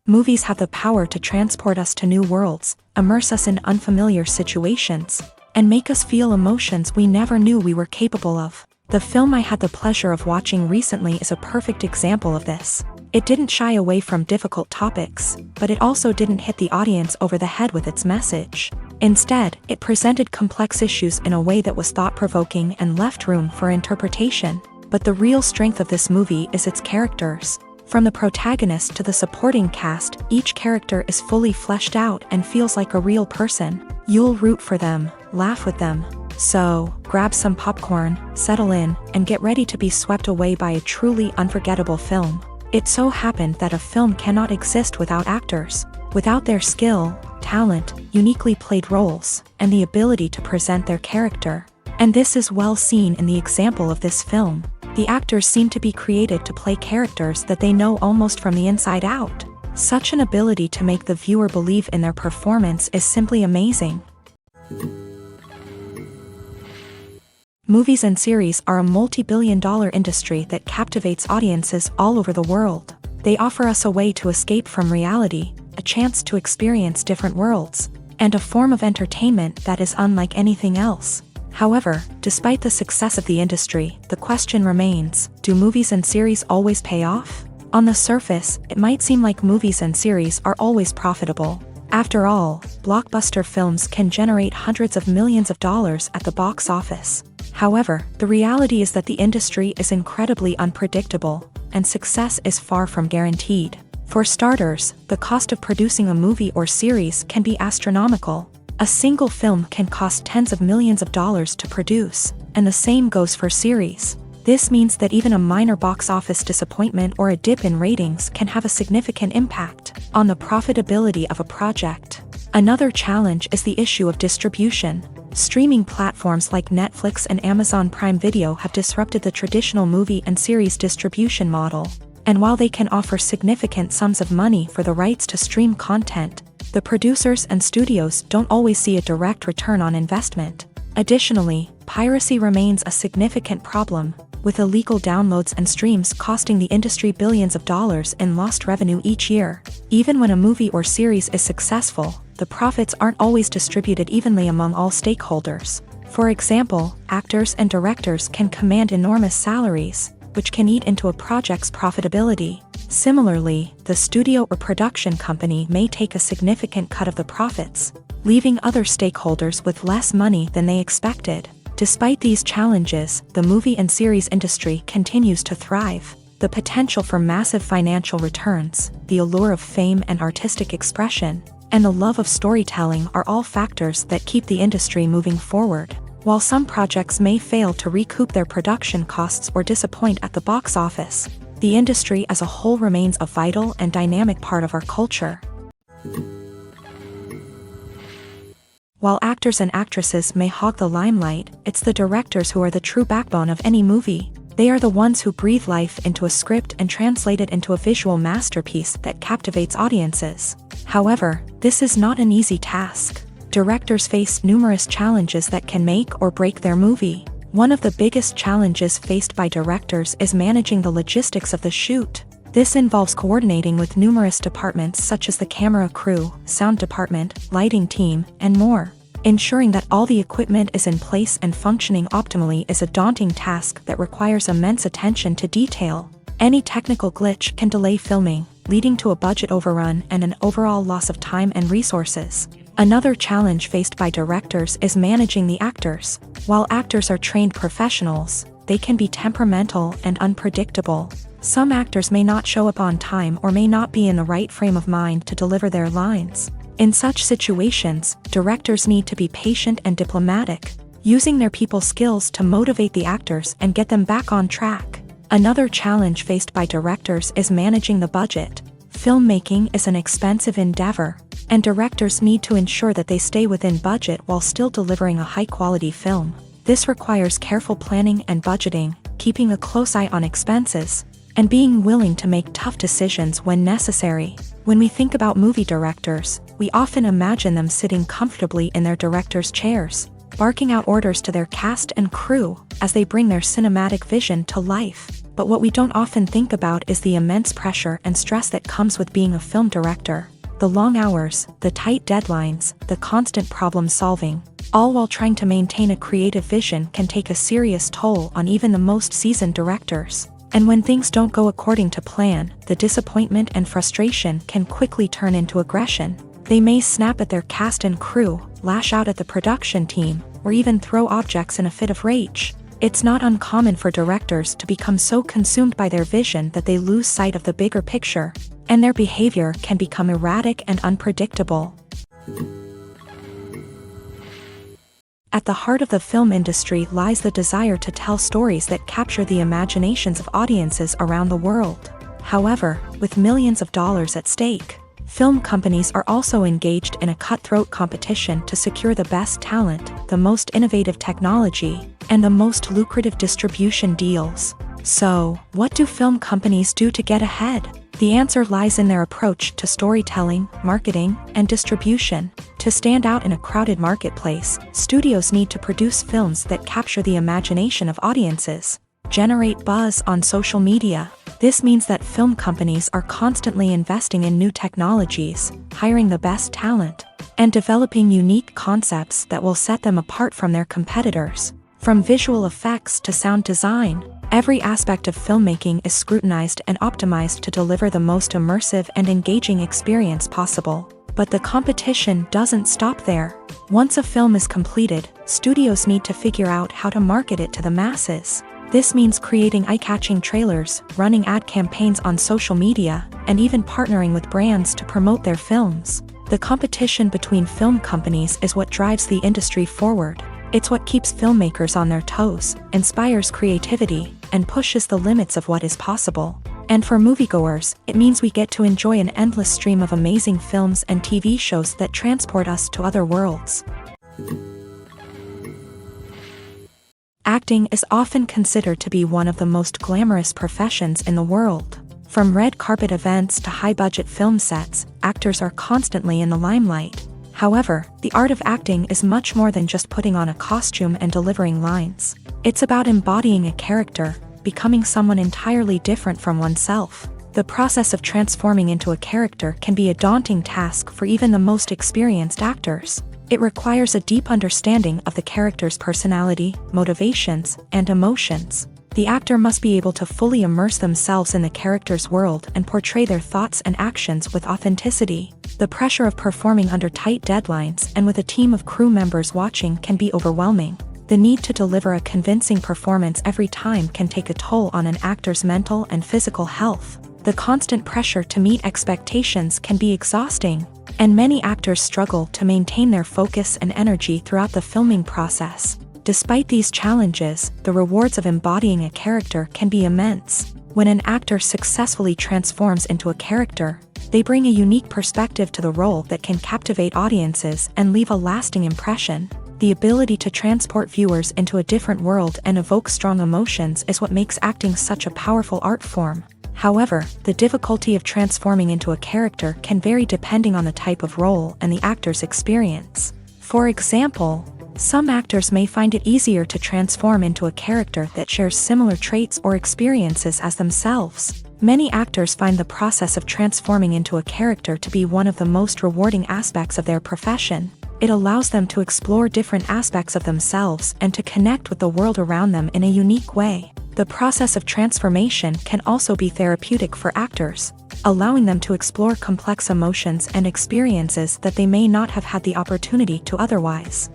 Movies have the power to transport us to new worlds, immerse us in unfamiliar situations, and make us feel emotions we never knew we were capable of. The film I had the pleasure of watching recently is a perfect example of this. It didn't shy away from difficult topics, but it also didn't hit the audience over the head with its message. Instead, it presented complex issues in a way that was thought-provoking and left room for interpretation. But the real strength of this movie is its characters. From the protagonist to the supporting cast, each character is fully fleshed out and feels like a real person. You'll root for them, laugh with them. So, grab some popcorn, settle in, and get ready to be swept away by a truly unforgettable film. It so happened that a film cannot exist without actors. Without their skill, talent, uniquely played roles, and the ability to present their character. And this is well seen in the example of this film. The actors seem to be created to play characters that they know almost from the inside out. Such an ability to make the viewer believe in their performance is simply amazing. Movies and series are a multi-billion-dollar industry that captivates audiences all over the world. They offer us a way to escape from reality, a chance to experience different worlds, and a form of entertainment that is unlike anything else. However, despite the success of the industry, the question remains, do movies and series always pay off? On the surface, it might seem like movies and series are always profitable. After all, blockbuster films can generate hundreds of millions of dollars at the box office. However, the reality is that the industry is incredibly unpredictable, and success is far from guaranteed. For starters, the cost of producing a movie or series can be astronomical. A single film can cost tens of millions of dollars to produce, and the same goes for series. This means that even a minor box office disappointment or a dip in ratings can have a significant impact on the profitability of a project. Another challenge is the issue of distribution. Streaming platforms like Netflix and Amazon Prime Video have disrupted the traditional movie and series distribution model. And while they can offer significant sums of money for the rights to stream content, the producers and studios don't always see a direct return on investment. Additionally, piracy remains a significant problem, with illegal downloads and streams costing the industry billions of dollars in lost revenue each year. Even when a movie or series is successful, the profits aren't always distributed evenly among all stakeholders. For example, actors and directors can command enormous salaries, which can eat into a project's profitability. Similarly, the studio or production company may take a significant cut of the profits, leaving other stakeholders with less money than they expected. Despite these challenges, the movie and series industry continues to thrive. The potential for massive financial returns, the allure of fame and artistic expression, and the love of storytelling are all factors that keep the industry moving forward. While some projects may fail to recoup their production costs or disappoint at the box office, the industry as a whole remains a vital and dynamic part of our culture. While actors and actresses may hog the limelight, it's the directors who are the true backbone of any movie. They are the ones who breathe life into a script and translate it into a visual masterpiece that captivates audiences. However, this is not an easy task. Directors face numerous challenges that can make or break their movie. One of the biggest challenges faced by directors is managing the logistics of the shoot. This involves coordinating with numerous departments such as the camera crew, sound department, lighting team, and more. Ensuring that all the equipment is in place and functioning optimally is a daunting task that requires immense attention to detail. Any technical glitch can delay filming, leading to a budget overrun and an overall loss of time and resources. Another challenge faced by directors is managing the actors. While actors are trained professionals, they can be temperamental and unpredictable. Some actors may not show up on time or may not be in the right frame of mind to deliver their lines. In such situations, directors need to be patient and diplomatic, using their people skills to motivate the actors and get them back on track. Another challenge faced by directors is managing the budget. Filmmaking is an expensive endeavor, and directors need to ensure that they stay within budget while still delivering a high-quality film. This requires careful planning and budgeting, keeping a close eye on expenses, and being willing to make tough decisions when necessary. When we think about movie directors, we often imagine them sitting comfortably in their director's chairs, barking out orders to their cast and crew as they bring their cinematic vision to life. But what we don't often think about is the immense pressure and stress that comes with being a film director. The long hours, the tight deadlines, the constant problem solving, all while trying to maintain a creative vision can take a serious toll on even the most seasoned directors. And when things don't go according to plan, the disappointment and frustration can quickly turn into aggression. They may snap at their cast and crew, lash out at the production team, or even throw objects in a fit of rage. It's not uncommon for directors to become so consumed by their vision that they lose sight of the bigger picture, and their behavior can become erratic and unpredictable. At the heart of the film industry lies the desire to tell stories that capture the imaginations of audiences around the world. However, with millions of dollars at stake, film companies are also engaged in a cutthroat competition to secure the best talent, the most innovative technology, and the most lucrative distribution deals. So, what do film companies do to get ahead? The answer lies in their approach to storytelling, marketing, and distribution. To stand out in a crowded marketplace, studios need to produce films that capture the imagination of audiences, generate buzz on social media. This means that film companies are constantly investing in new technologies, hiring the best talent, and developing unique concepts that will set them apart from their competitors. From visual effects to sound design, every aspect of filmmaking is scrutinized and optimized to deliver the most immersive and engaging experience possible. But the competition doesn't stop there. Once a film is completed, studios need to figure out how to market it to the masses. This means creating eye-catching trailers, running ad campaigns on social media, and even partnering with brands to promote their films. The competition between film companies is what drives the industry forward. It's what keeps filmmakers on their toes, inspires creativity, and pushes the limits of what is possible. And for moviegoers, it means we get to enjoy an endless stream of amazing films and TV shows that transport us to other worlds. Acting is often considered to be one of the most glamorous professions in the world. From red carpet events to high-budget film sets, actors are constantly in the limelight. However, the art of acting is much more than just putting on a costume and delivering lines. It's about embodying a character, becoming someone entirely different from oneself. The process of transforming into a character can be a daunting task for even the most experienced actors. It requires a deep understanding of the character's personality, motivations, and emotions. The actor must be able to fully immerse themselves in the character's world and portray their thoughts and actions with authenticity. The pressure of performing under tight deadlines and with a team of crew members watching can be overwhelming. The need to deliver a convincing performance every time can take a toll on an actor's mental and physical health. The constant pressure to meet expectations can be exhausting, and many actors struggle to maintain their focus and energy throughout the filming process. Despite these challenges, the rewards of embodying a character can be immense. When an actor successfully transforms into a character, they bring a unique perspective to the role that can captivate audiences and leave a lasting impression. The ability to transport viewers into a different world and evoke strong emotions is what makes acting such a powerful art form. However, the difficulty of transforming into a character can vary depending on the type of role and the actor's experience. For example, some actors may find it easier to transform into a character that shares similar traits or experiences as themselves. Many actors find the process of transforming into a character to be one of the most rewarding aspects of their profession. It allows them to explore different aspects of themselves and to connect with the world around them in a unique way. The process of transformation can also be therapeutic for actors, allowing them to explore complex emotions and experiences that they may not have had the opportunity to otherwise.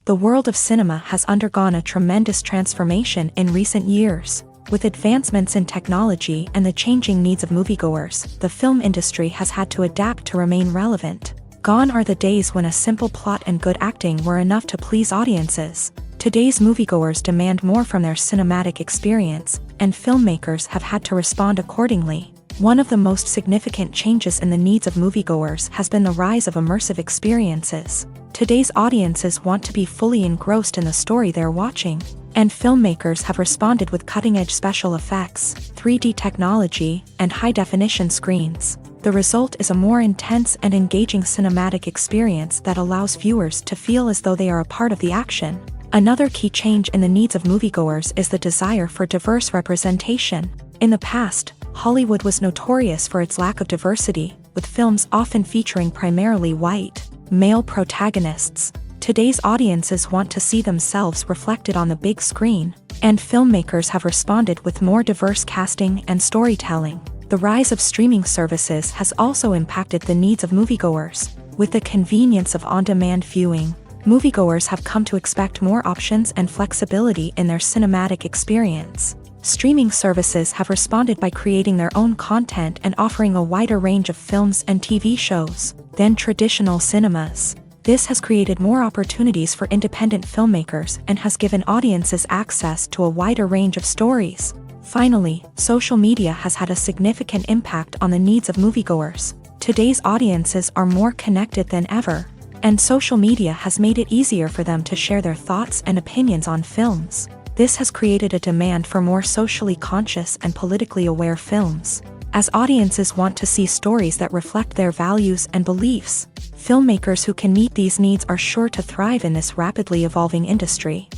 The world of cinema has undergone a tremendous transformation in recent years. With advancements in technology and the changing needs of moviegoers, the film industry has had to adapt to remain relevant. Gone are the days when a simple plot and good acting were enough to please audiences. Today's moviegoers demand more from their cinematic experience, and filmmakers have had to respond accordingly. One of the most significant changes in the needs of moviegoers has been the rise of immersive experiences. Today's audiences want to be fully engrossed in the story they're watching, and filmmakers have responded with cutting-edge special effects, 3D technology, and high-definition screens. The result is a more intense and engaging cinematic experience that allows viewers to feel as though they are a part of the action. Another key change in the needs of moviegoers is the desire for diverse representation. In the past, Hollywood was notorious for its lack of diversity, with films often featuring primarily white, male protagonists. Today's audiences want to see themselves reflected on the big screen, and filmmakers have responded with more diverse casting and storytelling. The rise of streaming services has also impacted the needs of moviegoers. With the convenience of on-demand viewing, moviegoers have come to expect more options and flexibility in their cinematic experience. Streaming services have responded by creating their own content and offering a wider range of films and TV shows than traditional cinemas. This has created more opportunities for independent filmmakers and has given audiences access to a wider range of stories. Finally, social media has had a significant impact on the needs of moviegoers. Today's audiences are more connected than ever, and social media has made it easier for them to share their thoughts and opinions on films. This has created a demand for more socially conscious and politically aware films. As audiences want to see stories that reflect their values and beliefs, filmmakers who can meet these needs are sure to thrive in this rapidly evolving industry.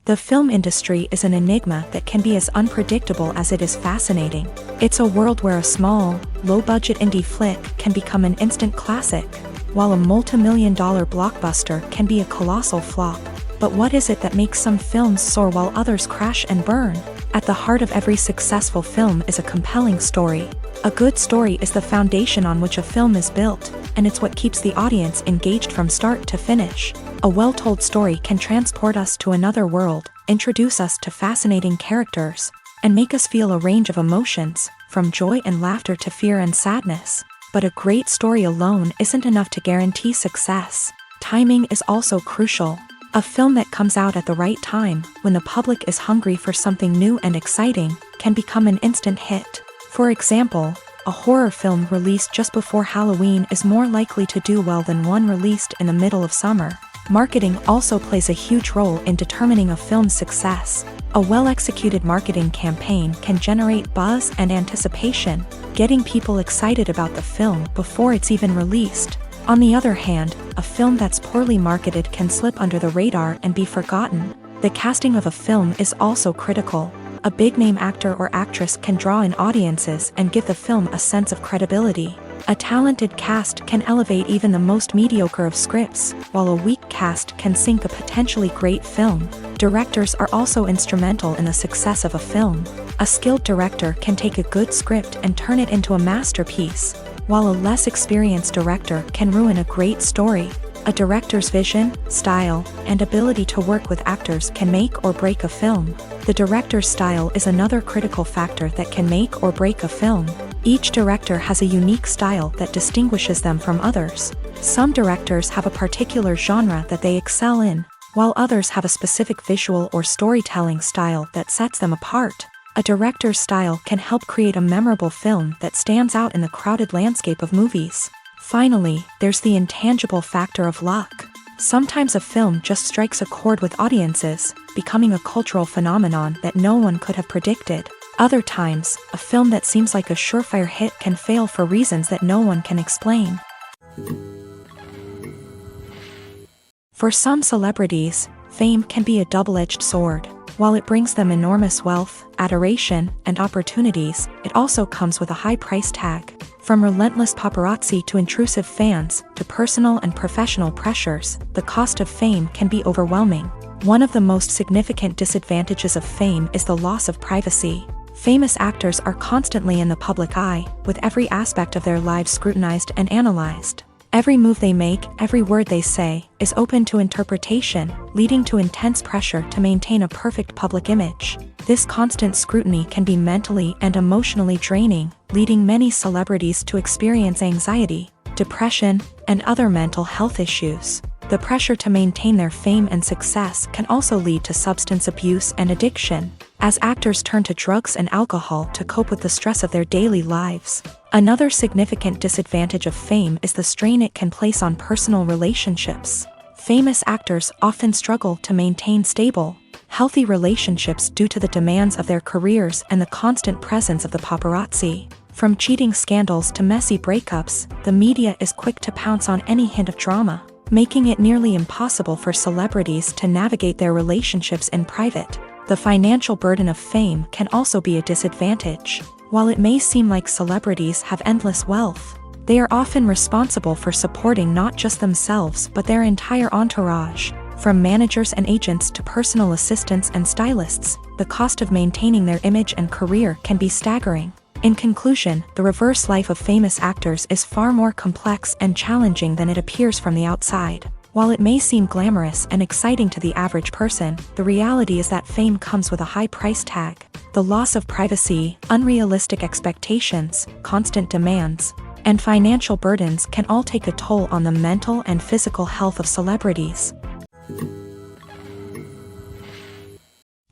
The film industry is an enigma that can be as unpredictable as it is fascinating. It's a world where a small, low-budget indie flick can become an instant classic, while a multi-million-dollar blockbuster can be a colossal flop. But what is it that makes some films soar while others crash and burn? At the heart of every successful film is a compelling story. A good story is the foundation on which a film is built, and it's what keeps the audience engaged from start to finish. A well-told story can transport us to another world, introduce us to fascinating characters, and make us feel a range of emotions, from joy and laughter to fear and sadness. But a great story alone isn't enough to guarantee success. Timing is also crucial. A film that comes out at the right time, when the public is hungry for something new and exciting, can become an instant hit. For example, a horror film released just before Halloween is more likely to do well than one released in the middle of summer. Marketing also plays a huge role in determining a film's success. A well-executed marketing campaign can generate buzz and anticipation, getting people excited about the film before it's even released. On the other hand, a film that's poorly marketed can slip under the radar and be forgotten. The casting of a film is also critical. A big-name actor or actress can draw in audiences and give the film a sense of credibility. A talented cast can elevate even the most mediocre of scripts, while a weak cast can sink a potentially great film. Directors are also instrumental in the success of a film. A skilled director can take a good script and turn it into a masterpiece, while a less experienced director can ruin a great story. A director's vision, style, and ability to work with actors can make or break a film. The director's style is another critical factor that can make or break a film. Each director has a unique style that distinguishes them from others. Some directors have a particular genre that they excel in, while others have a specific visual or storytelling style that sets them apart. A director's style can help create a memorable film that stands out in the crowded landscape of movies. Finally, there's the intangible factor of luck. Sometimes a film just strikes a chord with audiences, becoming a cultural phenomenon that no one could have predicted. Other times, a film that seems like a surefire hit can fail for reasons that no one can explain. For some celebrities, fame can be a double-edged sword. While it brings them enormous wealth, adoration, and opportunities, it also comes with a high price tag. From relentless paparazzi to intrusive fans, to personal and professional pressures, the cost of fame can be overwhelming. One of the most significant disadvantages of fame is the loss of privacy. Famous actors are constantly in the public eye, with every aspect of their lives scrutinized and analyzed. Every move they make, every word they say, is open to interpretation, leading to intense pressure to maintain a perfect public image. This constant scrutiny can be mentally and emotionally draining, leading many celebrities to experience anxiety, depression, and other mental health issues. The pressure to maintain their fame and success can also lead to substance abuse and addiction, as actors turn to drugs and alcohol to cope with the stress of their daily lives. Another significant disadvantage of fame is the strain it can place on personal relationships. Famous actors often struggle to maintain stable, healthy relationships due to the demands of their careers and the constant presence of the paparazzi. From cheating scandals to messy breakups, the media is quick to pounce on any hint of drama, making it nearly impossible for celebrities to navigate their relationships in private. The financial burden of fame can also be a disadvantage. While it may seem like celebrities have endless wealth, they are often responsible for supporting not just themselves but their entire entourage. From managers and agents to personal assistants and stylists, the cost of maintaining their image and career can be staggering. In conclusion, the reverse life of famous actors is far more complex and challenging than it appears from the outside. While it may seem glamorous and exciting to the average person, the reality is that fame comes with a high price tag. The loss of privacy, unrealistic expectations, constant demands, and financial burdens can all take a toll on the mental and physical health of celebrities.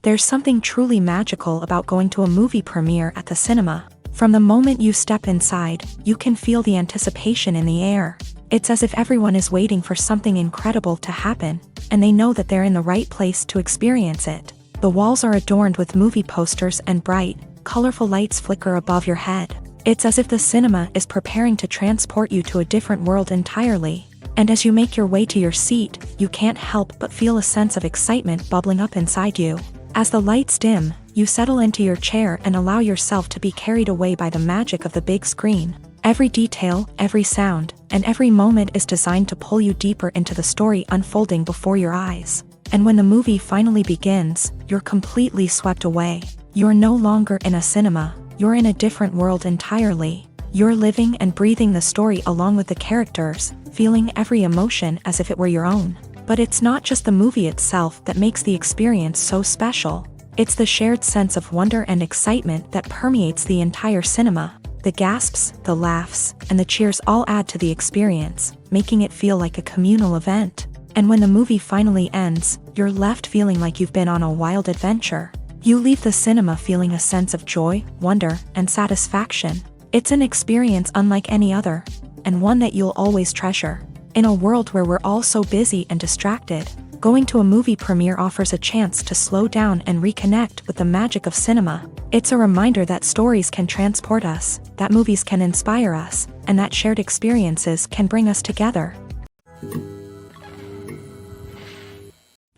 There's something truly magical about going to a movie premiere at the cinema. From the moment you step inside, you can feel the anticipation in the air. It's as if everyone is waiting for something incredible to happen, and they know that they're in the right place to experience it. The walls are adorned with movie posters and bright, colorful lights flicker above your head. It's as if the cinema is preparing to transport you to a different world entirely. And as you make your way to your seat, you can't help but feel a sense of excitement bubbling up inside you. As the lights dim, you settle into your chair and allow yourself to be carried away by the magic of the big screen. Every detail, every sound, and every moment is designed to pull you deeper into the story unfolding before your eyes. And when the movie finally begins, you're completely swept away. You're no longer in a cinema, you're in a different world entirely. You're living and breathing the story along with the characters, feeling every emotion as if it were your own. But it's not just the movie itself that makes the experience so special. It's the shared sense of wonder and excitement that permeates the entire cinema. The gasps, the laughs, and the cheers all add to the experience, making it feel like a communal event. And when the movie finally ends, you're left feeling like you've been on a wild adventure. You leave the cinema feeling a sense of joy, wonder, and satisfaction. It's an experience unlike any other, and one that you'll always treasure. In a world where we're all so busy and distracted, going to a movie premiere offers a chance to slow down and reconnect with the magic of cinema. It's a reminder that stories can transport us, that movies can inspire us, and that shared experiences can bring us together.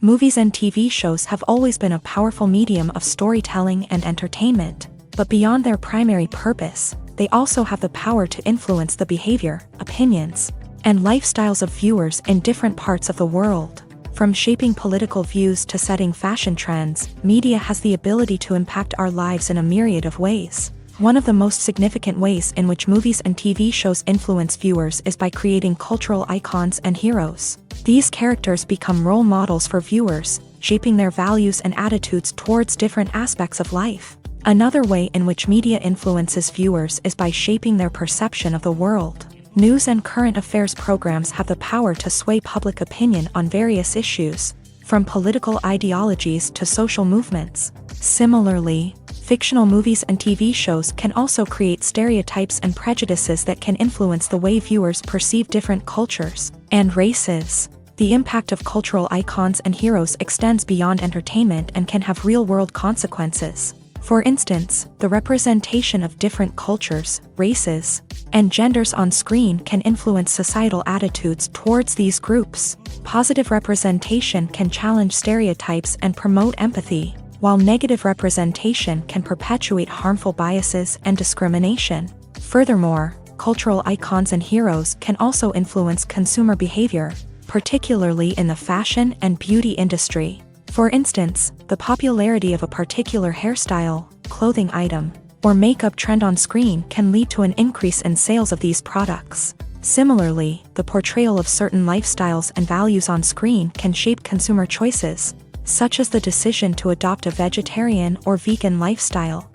Movies and TV shows have always been a powerful medium of storytelling and entertainment, but beyond their primary purpose, they also have the power to influence the behavior, opinions, and lifestyles of viewers in different parts of the world. From shaping political views to setting fashion trends, media has the ability to impact our lives in a myriad of ways. One of the most significant ways in which movies and TV shows influence viewers is by creating cultural icons and heroes. These characters become role models for viewers, shaping their values and attitudes towards different aspects of life. Another way in which media influences viewers is by shaping their perception of the world. News and current affairs programs have the power to sway public opinion on various issues, from political ideologies to social movements. Similarly, fictional movies and TV shows can also create stereotypes and prejudices that can influence the way viewers perceive different cultures and races. The impact of cultural icons and heroes extends beyond entertainment and can have real-world consequences. For instance, the representation of different cultures, races, and genders on screen can influence societal attitudes towards these groups. Positive representation can challenge stereotypes and promote empathy, while negative representation can perpetuate harmful biases and discrimination. Furthermore, cultural icons and heroes can also influence consumer behavior, particularly in the fashion and beauty industry. For instance, the popularity of a particular hairstyle, clothing item, or makeup trend on screen can lead to an increase in sales of these products. Similarly, the portrayal of certain lifestyles and values on screen can shape consumer choices, such as the decision to adopt a vegetarian or vegan lifestyle.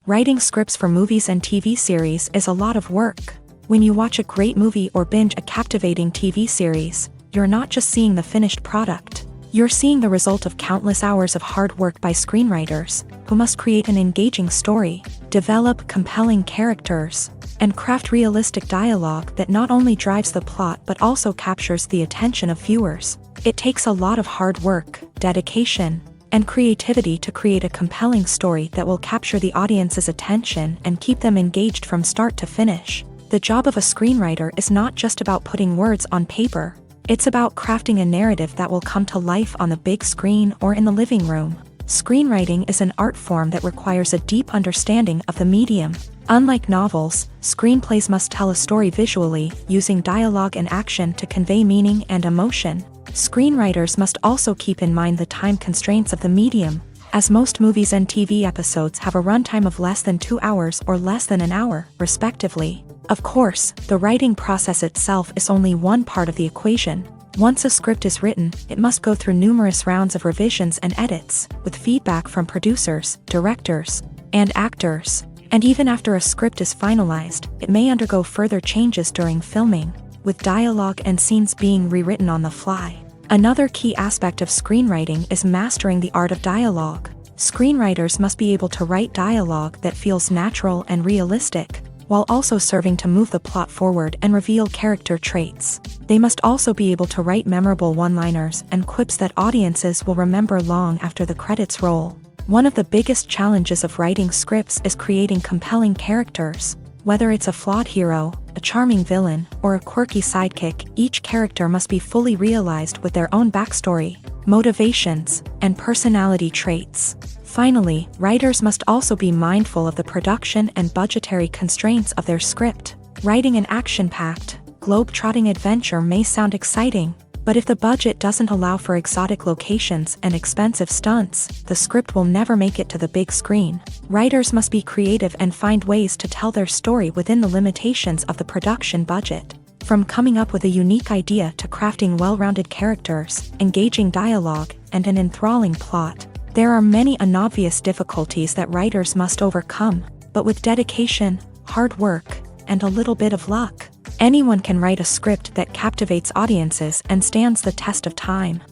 Writing scripts for movies and TV series is a lot of work. When you watch a great movie or binge a captivating TV series, you're not just seeing the finished product. You're seeing the result of countless hours of hard work by screenwriters, who must create an engaging story, develop compelling characters, and craft realistic dialogue that not only drives the plot but also captures the attention of viewers. It takes a lot of hard work, dedication, and creativity to create a compelling story that will capture the audience's attention and keep them engaged from start to finish. The job of a screenwriter is not just about putting words on paper. It's about crafting a narrative that will come to life on the big screen or in the living room. Screenwriting is an art form that requires a deep understanding of the medium. Unlike novels, screenplays must tell a story visually, using dialogue and action to convey meaning and emotion. Screenwriters must also keep in mind the time constraints of the medium, as most movies and TV episodes have a runtime of less than 2 hours or less than an hour, respectively. Of course, the writing process itself is only one part of the equation. Once a script is written, it must go through numerous rounds of revisions and edits, with feedback from producers, directors, and actors. And even after a script is finalized, it may undergo further changes during filming, with dialogue and scenes being rewritten on the fly. Another key aspect of screenwriting is mastering the art of dialogue. Screenwriters must be able to write dialogue that feels natural and realistic, while also serving to move the plot forward and reveal character traits. They must also be able to write memorable one-liners and quips that audiences will remember long after the credits roll. One of the biggest challenges of writing scripts is creating compelling characters. Whether it's a flawed hero, a charming villain, or a quirky sidekick, each character must be fully realized with their own backstory, motivations, and personality traits. Finally, writers must also be mindful of the production and budgetary constraints of their script. Writing an action-packed, globe-trotting adventure may sound exciting, but if the budget doesn't allow for exotic locations and expensive stunts, the script will never make it to the big screen. Writers must be creative and find ways to tell their story within the limitations of the production budget. From coming up with a unique idea to crafting well-rounded characters, engaging dialogue, and an enthralling plot, there are many unobvious difficulties that writers must overcome, but with dedication, hard work, and a little bit of luck, anyone can write a script that captivates audiences and stands the test of time.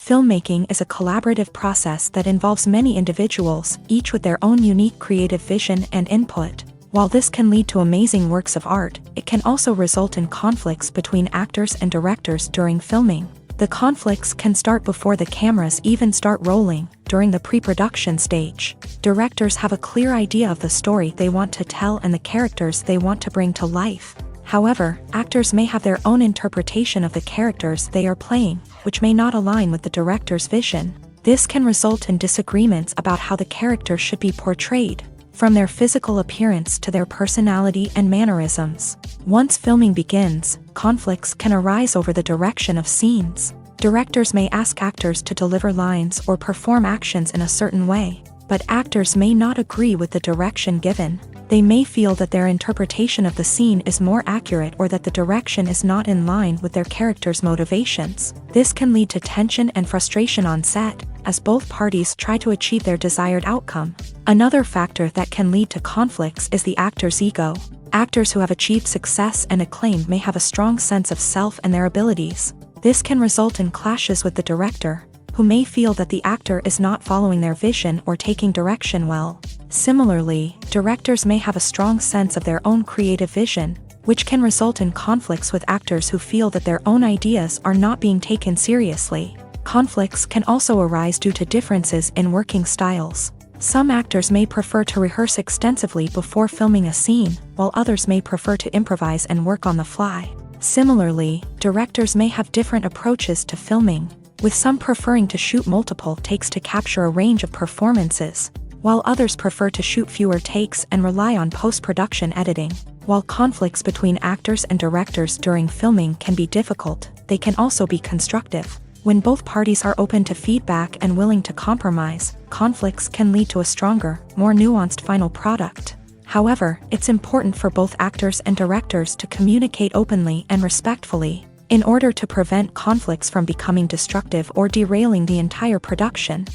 Filmmaking is a collaborative process that involves many individuals, each with their own unique creative vision and input. While this can lead to amazing works of art, it can also result in conflicts between actors and directors during filming. The conflicts can start before the cameras even start rolling, during the pre-production stage. Directors have a clear idea of the story they want to tell and the characters they want to bring to life. However, actors may have their own interpretation of the characters they are playing, which may not align with the director's vision. This can result in disagreements about how the character should be portrayed, from their physical appearance to their personality and mannerisms. Once filming begins, conflicts can arise over the direction of scenes. Directors may ask actors to deliver lines or perform actions in a certain way, but actors may not agree with the direction given. They may feel that their interpretation of the scene is more accurate or that the direction is not in line with their character's motivations. This can lead to tension and frustration on set, as both parties try to achieve their desired outcome. Another factor that can lead to conflicts is the actor's ego. Actors who have achieved success and acclaim may have a strong sense of self and their abilities. This can result in clashes with the director, who may feel that the actor is not following their vision or taking direction well. Similarly, directors may have a strong sense of their own creative vision, which can result in conflicts with actors who feel that their own ideas are not being taken seriously. Conflicts can also arise due to differences in working styles. Some actors may prefer to rehearse extensively before filming a scene, while others may prefer to improvise and work on the fly. Similarly, directors may have different approaches to filming, with some preferring to shoot multiple takes to capture a range of performances, while others prefer to shoot fewer takes and rely on post-production editing. While conflicts between actors and directors during filming can be difficult, they can also be constructive. When both parties are open to feedback and willing to compromise, conflicts can lead to a stronger, more nuanced final product. However, it's important for both actors and directors to communicate openly and respectfully, in order to prevent conflicts from becoming destructive or derailing the entire production.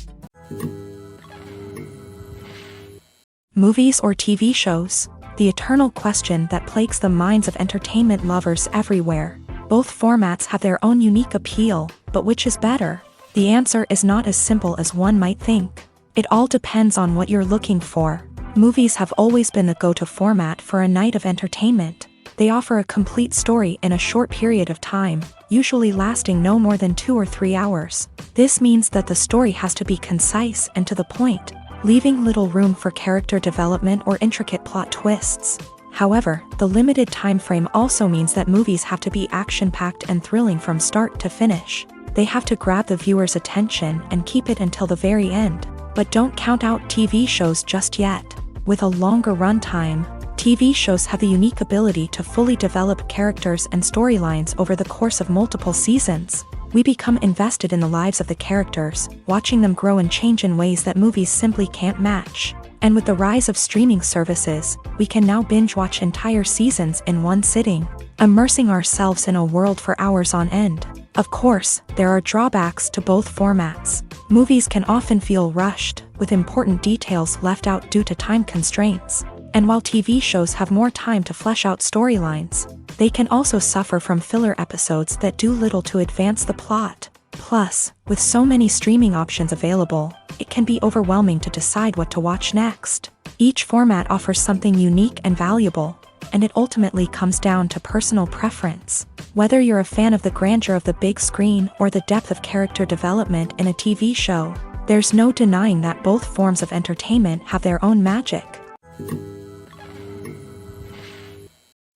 Movies or TV shows? The eternal question that plagues the minds of entertainment lovers everywhere. Both formats have their own unique appeal, but which is better? The answer is not as simple as one might think. It all depends on what you're looking for. Movies have always been the go-to format for a night of entertainment. They offer a complete story in a short period of time, usually lasting no more than 2 or 3 hours. This means that the story has to be concise and to the point, leaving little room for character development or intricate plot twists. However, the limited time frame also means that movies have to be action-packed and thrilling from start to finish. They have to grab the viewer's attention and keep it until the very end. But don't count out TV shows just yet. With a longer runtime, TV shows have the unique ability to fully develop characters and storylines over the course of multiple seasons. We become invested in the lives of the characters, watching them grow and change in ways that movies simply can't match. And with the rise of streaming services, we can now binge-watch entire seasons in one sitting, immersing ourselves in a world for hours on end. Of course, there are drawbacks to both formats. Movies can often feel rushed, with important details left out due to time constraints. And while TV shows have more time to flesh out storylines, they can also suffer from filler episodes that do little to advance the plot. Plus, with so many streaming options available, it can be overwhelming to decide what to watch next. Each format offers something unique and valuable, and it ultimately comes down to personal preference. Whether you're a fan of the grandeur of the big screen or the depth of character development in a TV show, there's no denying that both forms of entertainment have their own magic.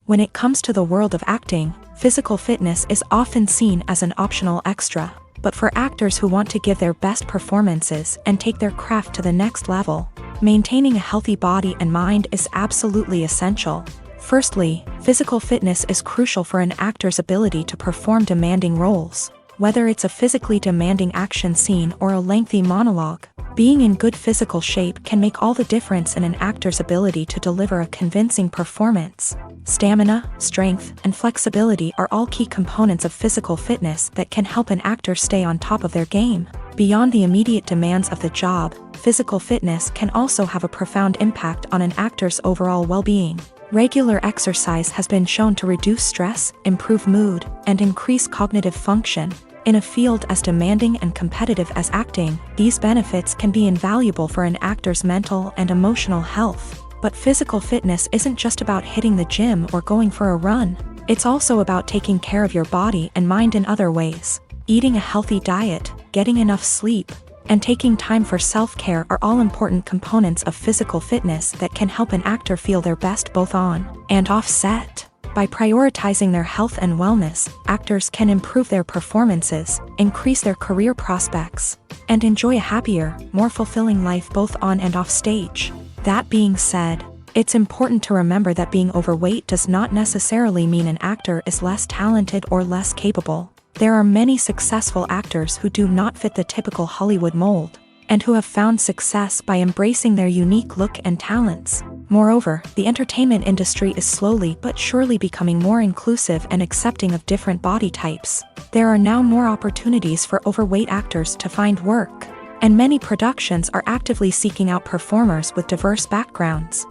When it comes to the world of acting, physical fitness is often seen as an optional extra. But for actors who want to give their best performances and take their craft to the next level, maintaining a healthy body and mind is absolutely essential. Firstly, physical fitness is crucial for an actor's ability to perform demanding roles. Whether it's a physically demanding action scene or a lengthy monologue, being in good physical shape can make all the difference in an actor's ability to deliver a convincing performance. Stamina, strength, and flexibility are all key components of physical fitness that can help an actor stay on top of their game. Beyond the immediate demands of the job, physical fitness can also have a profound impact on an actor's overall well-being. Regular exercise has been shown to reduce stress, improve mood, and increase cognitive function. In a field as demanding and competitive as acting, these benefits can be invaluable for an actor's mental and emotional health. But physical fitness isn't just about hitting the gym or going for a run. It's also about taking care of your body and mind in other ways. Eating a healthy diet, getting enough sleep, and taking time for self-care are all important components of physical fitness that can help an actor feel their best both on and off set. By prioritizing their health and wellness, actors can improve their performances, increase their career prospects, and enjoy a happier, more fulfilling life both on and off stage. That being said, it's important to remember that being overweight does not necessarily mean an actor is less talented or less capable. There are many successful actors who do not fit the typical Hollywood mold, and who have found success by embracing their unique look and talents. Moreover, the entertainment industry is slowly but surely becoming more inclusive and accepting of different body types. There are now more opportunities for overweight actors to find work, and many productions are actively seeking out performers with diverse backgrounds.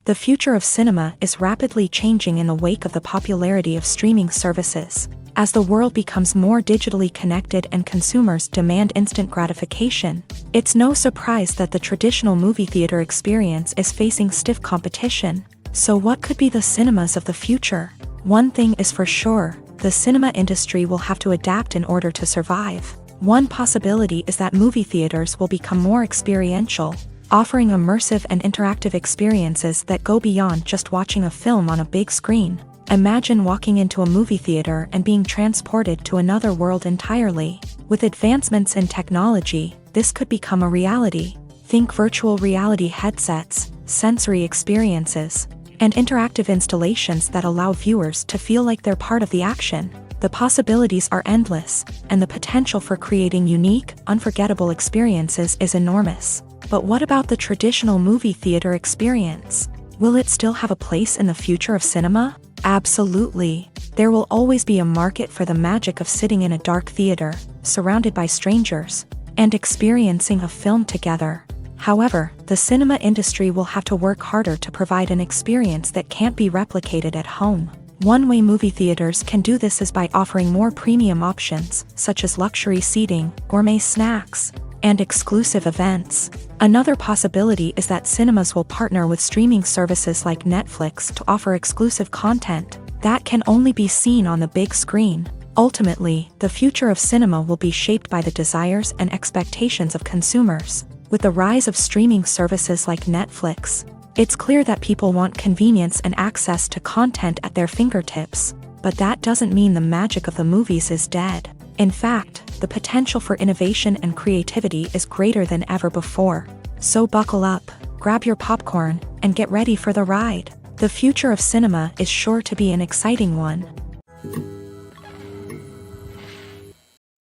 The future of cinema is rapidly changing in the wake of the popularity of streaming services. As the world becomes more digitally connected and consumers demand instant gratification, it's no surprise that the traditional movie theater experience is facing stiff competition. So what could be the cinemas of the future? One thing is for sure, the cinema industry will have to adapt in order to survive. One possibility is that movie theaters will become more experiential. offering immersive and interactive experiences that go beyond just watching a film on a big screen. Imagine walking into a movie theater and being transported to another world entirely. With advancements in technology, this could become a reality. Think virtual reality headsets, sensory experiences, and interactive installations that allow viewers to feel like they're part of the action. The possibilities are endless, and the potential for creating unique, unforgettable experiences is enormous. But what about the traditional movie theater experience? Will it still have a place in the future of cinema? Absolutely. There will always be a market for the magic of sitting in a dark theater, surrounded by strangers, and experiencing a film together. However, the cinema industry will have to work harder to provide an experience that can't be replicated at home. One way movie theaters can do this is by offering more premium options, such as luxury seating, gourmet snacks, and exclusive events. Another possibility is that cinemas will partner with streaming services like Netflix to offer exclusive content that can only be seen on the big screen. Ultimately, the future of cinema will be shaped by the desires and expectations of consumers. With the rise of streaming services like Netflix, it's clear that people want convenience and access to content at their fingertips. But that doesn't mean the magic of the movies is dead. In fact, the potential for innovation and creativity is greater than ever before. So buckle up, grab your popcorn, and get ready for the ride. The future of cinema is sure to be an exciting one.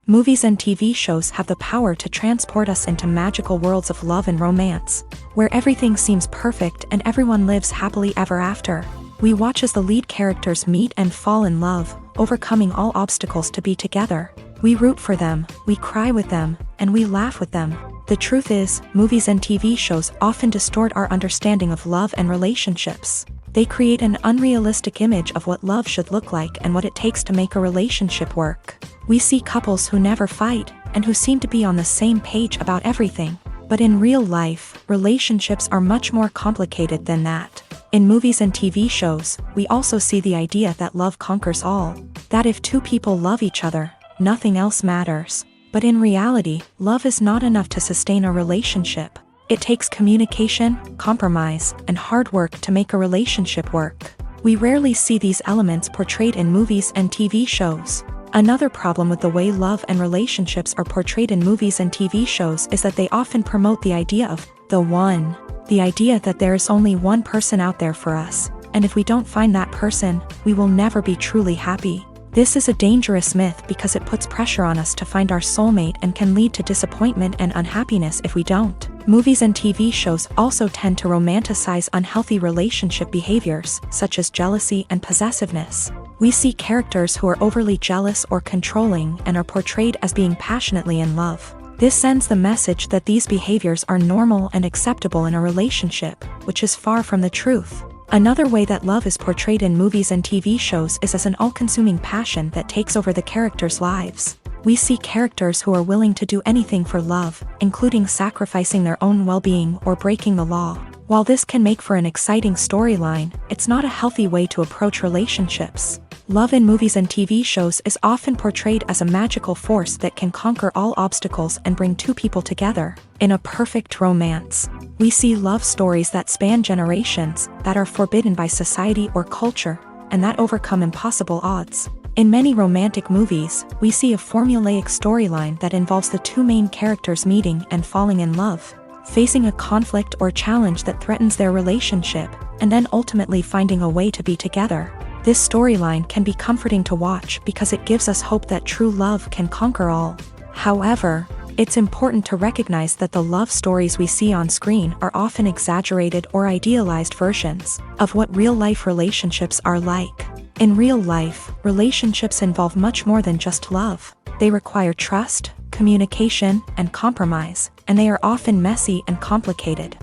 Movies and TV shows have the power to transport us into magical worlds of love and romance, where everything seems perfect and everyone lives happily ever after. We watch as the lead characters meet and fall in love, overcoming all obstacles to be together. We root for them, we cry with them, and we laugh with them. The truth is, movies and TV shows often distort our understanding of love and relationships. They create an unrealistic image of what love should look like and what it takes to make a relationship work. We see couples who never fight, and who seem to be on the same page about everything. But in real life, relationships are much more complicated than that. In movies and TV shows, we also see the idea that love conquers all. That if two people love each other, nothing else matters. But in reality, love is not enough to sustain a relationship. It takes communication, compromise, and hard work to make a relationship work. We rarely see these elements portrayed in movies and TV shows. Another problem with the way love and relationships are portrayed in movies and TV shows is that they often promote the idea of the one. The idea that there is only one person out there for us, and if we don't find that person, we will never be truly happy. This is a dangerous myth because it puts pressure on us to find our soulmate and can lead to disappointment and unhappiness if we don't. Movies and TV shows also tend to romanticize unhealthy relationship behaviors, such as jealousy and possessiveness. We see characters who are overly jealous or controlling and are portrayed as being passionately in love. This sends the message that these behaviors are normal and acceptable in a relationship, which is far from the truth. Another way that love is portrayed in movies and TV shows is as an all-consuming passion that takes over the characters' lives. We see characters who are willing to do anything for love, including sacrificing their own well-being or breaking the law. While this can make for an exciting storyline, it's not a healthy way to approach relationships. Love in movies and TV shows is often portrayed as a magical force that can conquer all obstacles and bring two people together. In a perfect romance, we see love stories that span generations, that are forbidden by society or culture, and that overcome impossible odds. In many romantic movies, we see a formulaic storyline that involves the two main characters meeting and falling in love, facing a conflict or challenge that threatens their relationship, and then ultimately finding a way to be together. This storyline can be comforting to watch because it gives us hope that true love can conquer all. However, it's important to recognize that the love stories we see on screen are often exaggerated or idealized versions of what real-life relationships are like. In real life, relationships involve much more than just love. They require trust, communication, and compromise, and they are often messy and complicated.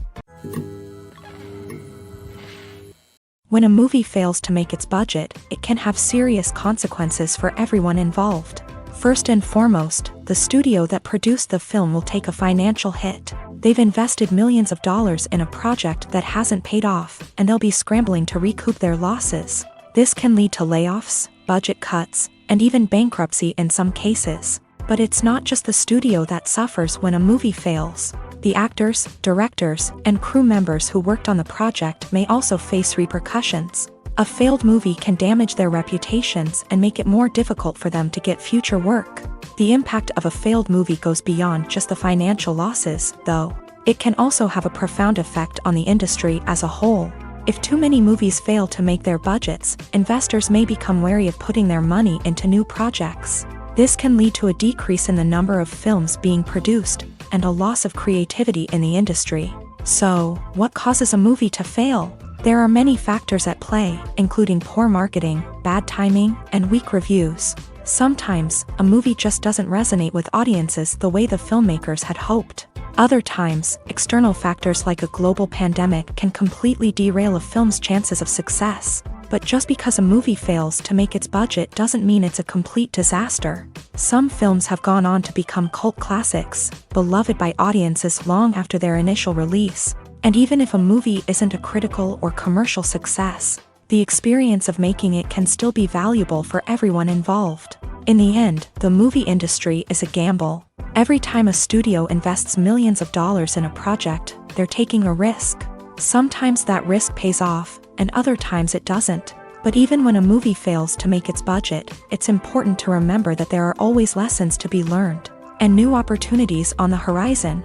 When a movie fails to make its budget, it can have serious consequences for everyone involved. First and foremost, the studio that produced the film will take a financial hit. They've invested millions of dollars in a project that hasn't paid off, and they'll be scrambling to recoup their losses. This can lead to layoffs, budget cuts, and even bankruptcy in some cases. But it's not just the studio that suffers when a movie fails. The actors, directors, and crew members who worked on the project may also face repercussions. A failed movie can damage their reputations and make it more difficult for them to get future work. The impact of a failed movie goes beyond just the financial losses, though. It can also have a profound effect on the industry as a whole. If too many movies fail to make their budgets, investors may become wary of putting their money into new projects. This can lead to a decrease in the number of films being produced, and a loss of creativity in the industry. So, what causes a movie to fail? There are many factors at play, including poor marketing, bad timing, and weak reviews. Sometimes, a movie just doesn't resonate with audiences the way the filmmakers had hoped. Other times, external factors like a global pandemic can completely derail a film's chances of success. But just because a movie fails to make its budget doesn't mean it's a complete disaster. Some films have gone on to become cult classics, beloved by audiences long after their initial release. And even if a movie isn't a critical or commercial success, the experience of making it can still be valuable for everyone involved. In the end, the movie industry is a gamble. Every time a studio invests millions of dollars in a project, they're taking a risk. Sometimes that risk pays off, and other times it doesn't. But even when a movie fails to make its budget, it's important to remember that there are always lessons to be learned, and new opportunities on the horizon.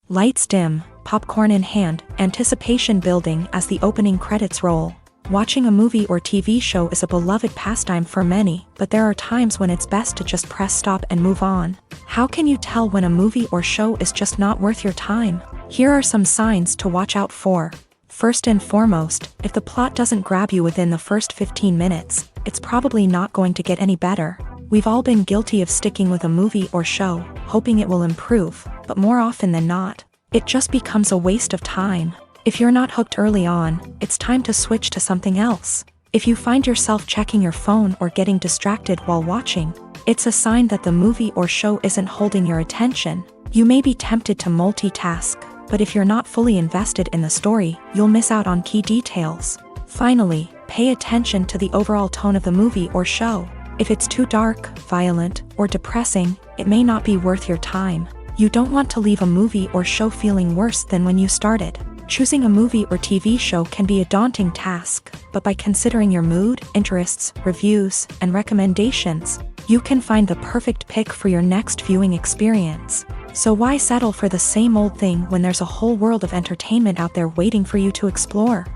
Lights dim, popcorn in hand, anticipation building as the opening credits roll. Watching a movie or TV show is a beloved pastime for many, but there are times when it's best to just press stop and move on. How can you tell when a movie or show is just not worth your time? Here are some signs to watch out for. First and foremost, if the plot doesn't grab you within the first 15 minutes, it's probably not going to get any better. We've all been guilty of sticking with a movie or show, hoping it will improve, but more often than not, it just becomes a waste of time. If you're not hooked early on, it's time to switch to something else. If you find yourself checking your phone or getting distracted while watching, it's a sign that the movie or show isn't holding your attention. You may be tempted to multitask, but if you're not fully invested in the story, you'll miss out on key details. Finally, pay attention to the overall tone of the movie or show. If it's too dark, violent, or depressing, it may not be worth your time. You don't want to leave a movie or show feeling worse than when you started. Choosing a movie or TV show can be a daunting task, but by considering your mood, interests, reviews, and recommendations, you can find the perfect pick for your next viewing experience. So why settle for the same old thing when there's a whole world of entertainment out there waiting for you to explore?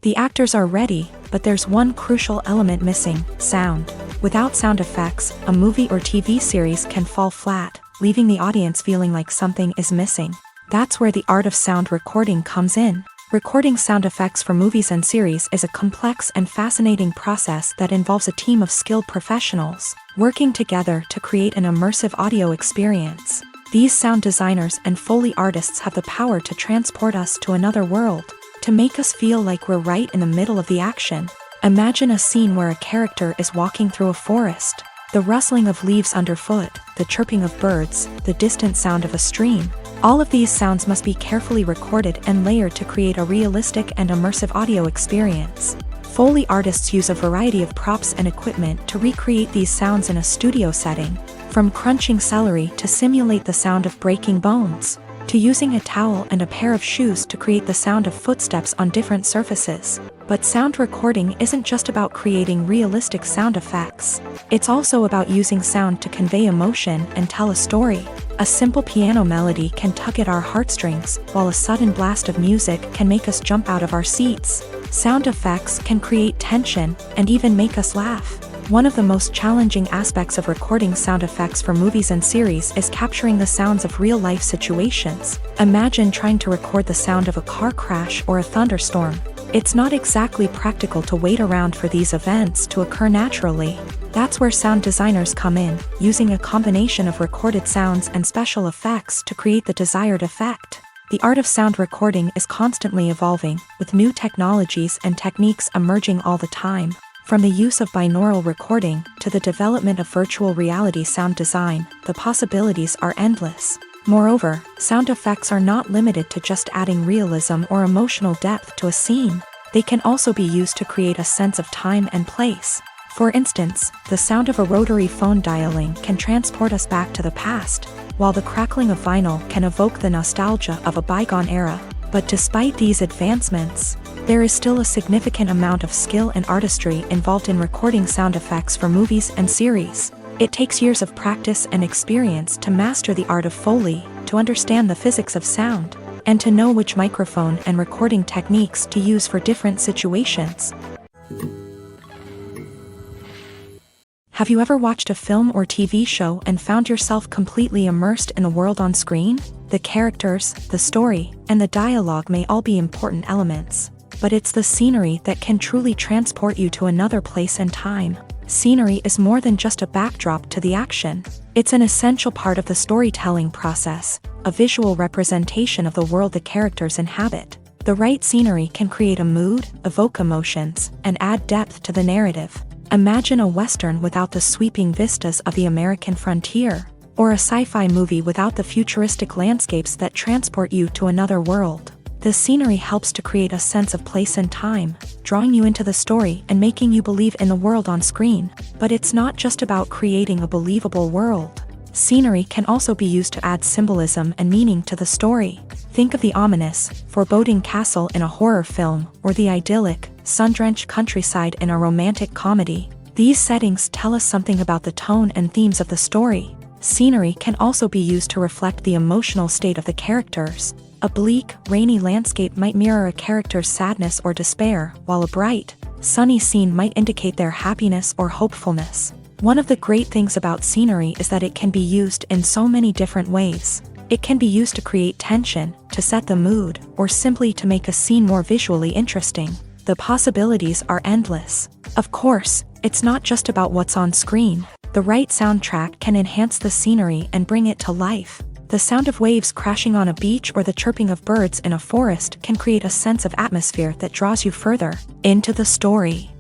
The actors are ready, but there's one crucial element missing: sound. Without sound effects, a movie or TV series can fall flat, leaving the audience feeling like something is missing. That's where the art of sound recording comes in. Recording sound effects for movies and series is a complex and fascinating process that involves a team of skilled professionals working together to create an immersive audio experience. These sound designers and Foley artists have the power to transport us to another world, to make us feel like we're right in the middle of the action. Imagine a scene where a character is walking through a forest. The rustling of leaves underfoot, the chirping of birds, the distant sound of a stream. All of these sounds must be carefully recorded and layered to create a realistic and immersive audio experience. Foley artists use a variety of props and equipment to recreate these sounds in a studio setting, from crunching celery to simulate the sound of breaking bones, to using a towel and a pair of shoes to create the sound of footsteps on different surfaces. But sound recording isn't just about creating realistic sound effects. It's also about using sound to convey emotion and tell a story. A simple piano melody can tug at our heartstrings, while a sudden blast of music can make us jump out of our seats. Sound effects can create tension and even make us laugh. One of the most challenging aspects of recording sound effects for movies and series is capturing the sounds of real-life situations. Imagine trying to record the sound of a car crash or a thunderstorm. It's not exactly practical to wait around for these events to occur naturally. That's where sound designers come in, using a combination of recorded sounds and special effects to create the desired effect. The art of sound recording is constantly evolving, with new technologies and techniques emerging all the time. From the use of binaural recording to the development of virtual reality sound design, the possibilities are endless. Moreover, sound effects are not limited to just adding realism or emotional depth to a scene. They can also be used to create a sense of time and place. For instance, the sound of a rotary phone dialing can transport us back to the past, while the crackling of vinyl can evoke the nostalgia of a bygone era. But despite these advancements, there is still a significant amount of skill and artistry involved in recording sound effects for movies and series. It takes years of practice and experience to master the art of Foley, to understand the physics of sound, and to know which microphone and recording techniques to use for different situations. Have you ever watched a film or TV show and found yourself completely immersed in the world on screen? The characters, the story, and the dialogue may all be important elements, but it's the scenery that can truly transport you to another place and time. Scenery is more than just a backdrop to the action. It's an essential part of the storytelling process, a visual representation of the world the characters inhabit. The right scenery can create a mood, evoke emotions, and add depth to the narrative. Imagine a Western without the sweeping vistas of the American frontier, or a sci-fi movie without the futuristic landscapes that transport you to another world. The scenery helps to create a sense of place and time, drawing you into the story and making you believe in the world on screen. But it's not just about creating a believable world. Scenery can also be used to add symbolism and meaning to the story. Think of the ominous, foreboding castle in a horror film, or the idyllic, sun-drenched countryside in a romantic comedy. These settings tell us something about the tone and themes of the story. Scenery can also be used to reflect the emotional state of the characters. A bleak, rainy landscape might mirror a character's sadness or despair, while a bright, sunny scene might indicate their happiness or hopefulness. One of the great things about scenery is that it can be used in so many different ways. It can be used to create tension, to set the mood, or simply to make a scene more visually interesting. The possibilities are endless. Of course, it's not just about what's on screen. The right soundtrack can enhance the scenery and bring it to life. The sound of waves crashing on a beach or the chirping of birds in a forest can create a sense of atmosphere that draws you further into the story.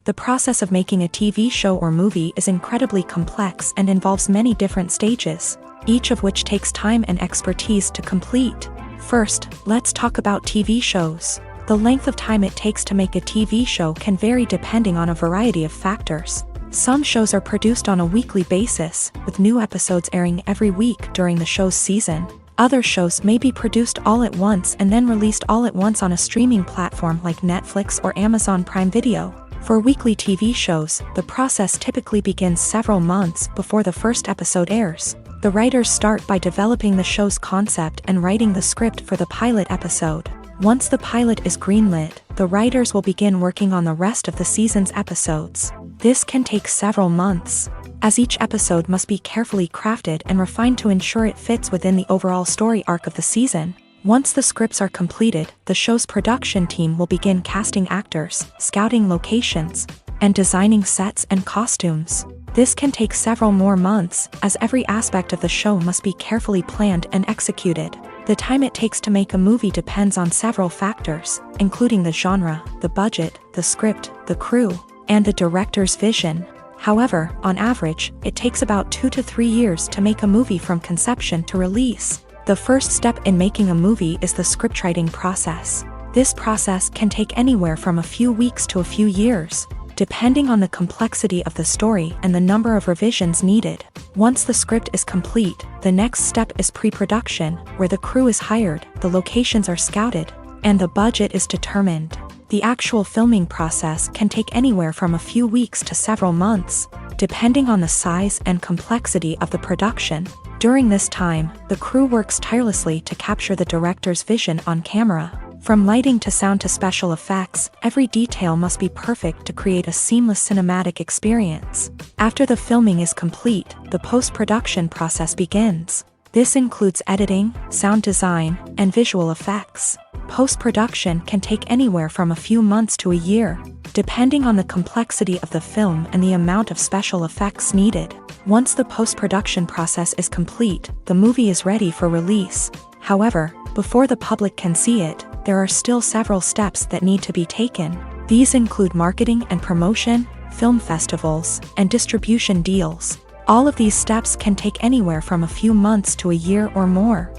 The process of making a TV show or movie is incredibly complex and involves many different stages, each of which takes time and expertise to complete. First, let's talk about TV shows. The length of time it takes to make a TV show can vary depending on a variety of factors. Some shows are produced on a weekly basis, with new episodes airing every week during the show's season. Other shows may be produced all at once and then released all at once on a streaming platform like Netflix or Amazon Prime Video. For weekly TV shows, the process typically begins several months before the first episode airs. The writers start by developing the show's concept and writing the script for the pilot episode. Once the pilot is greenlit, the writers will begin working on the rest of the season's episodes. This can take several months, as each episode must be carefully crafted and refined to ensure it fits within the overall story arc of the season. Once the scripts are completed, the show's production team will begin casting actors, scouting locations, and designing sets and costumes. This can take several more months, as every aspect of the show must be carefully planned and executed. The time it takes to make a movie depends on several factors, including the genre, the budget, the script, the crew, and the director's vision. However, on average, it takes about 2 to 3 years to make a movie from conception to release. The first step in making a movie is the scriptwriting process. This process can take anywhere from a few weeks to a few years, depending on the complexity of the story and the number of revisions needed. Once the script is complete, the next step is pre-production, where the crew is hired, the locations are scouted, and the budget is determined. The actual filming process can take anywhere from a few weeks to several months, depending on the size and complexity of the production. During this time, the crew works tirelessly to capture the director's vision on camera. From lighting to sound to special effects, every detail must be perfect to create a seamless cinematic experience. After the filming is complete, the post-production process begins. This includes editing, sound design, and visual effects. Post-production can take anywhere from a few months to a year, depending on the complexity of the film and the amount of special effects needed. Once the post-production process is complete, the movie is ready for release. However, before the public can see it, there are still several steps that need to be taken. These include marketing and promotion, film festivals, and distribution deals. All of these steps can take anywhere from a few months to a year or more.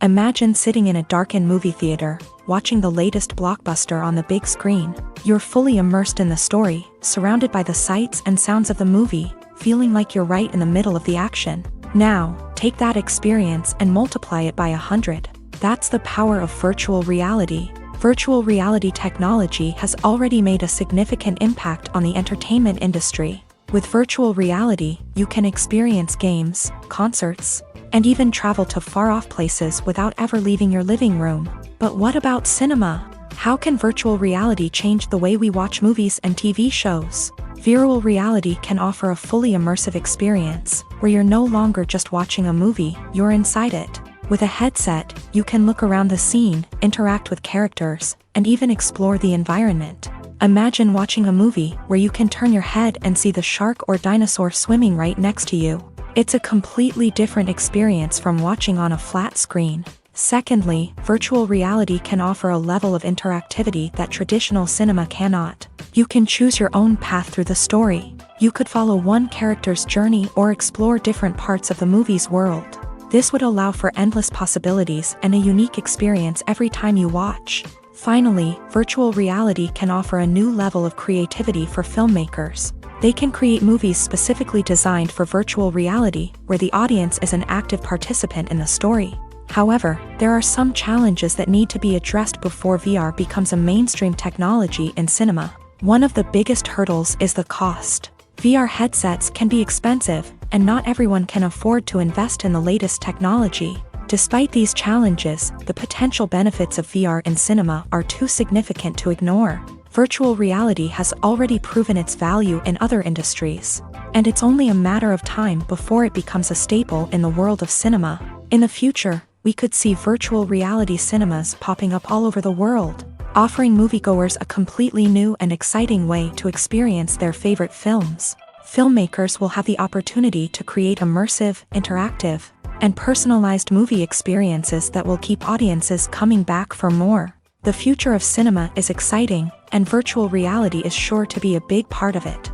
Imagine sitting in a darkened movie theater, watching the latest blockbuster on the big screen. You're fully immersed in the story, surrounded by the sights and sounds of the movie, feeling like you're right in the middle of the action. Now, take that experience and multiply it by 100. That's the power of virtual reality. Virtual reality technology has already made a significant impact on the entertainment industry. With virtual reality, you can experience games, concerts, and even travel to far-off places without ever leaving your living room. But what about cinema? How can virtual reality change the way we watch movies and TV shows? Virtual reality can offer a fully immersive experience, where you're no longer just watching a movie, you're inside it. With a headset, you can look around the scene, interact with characters, and even explore the environment. Imagine watching a movie where you can turn your head and see the shark or dinosaur swimming right next to you. It's a completely different experience from watching on a flat screen. Secondly, virtual reality can offer a level of interactivity that traditional cinema cannot. You can choose your own path through the story. You could follow one character's journey or explore different parts of the movie's world. This would allow for endless possibilities and a unique experience every time you watch. Finally, virtual reality can offer a new level of creativity for filmmakers. They can create movies specifically designed for virtual reality, where the audience is an active participant in the story. However, there are some challenges that need to be addressed before VR becomes a mainstream technology in cinema. One of the biggest hurdles is the cost. VR headsets can be expensive, and not everyone can afford to invest in the latest technology. Despite these challenges, the potential benefits of VR in cinema are too significant to ignore. Virtual reality has already proven its value in other industries, and it's only a matter of time before it becomes a staple in the world of cinema. In the future, we could see virtual reality cinemas popping up all over the world, offering moviegoers a completely new and exciting way to experience their favorite films. Filmmakers will have the opportunity to create immersive, interactive, and personalized movie experiences that will keep audiences coming back for more. The future of cinema is exciting, and virtual reality is sure to be a big part of it.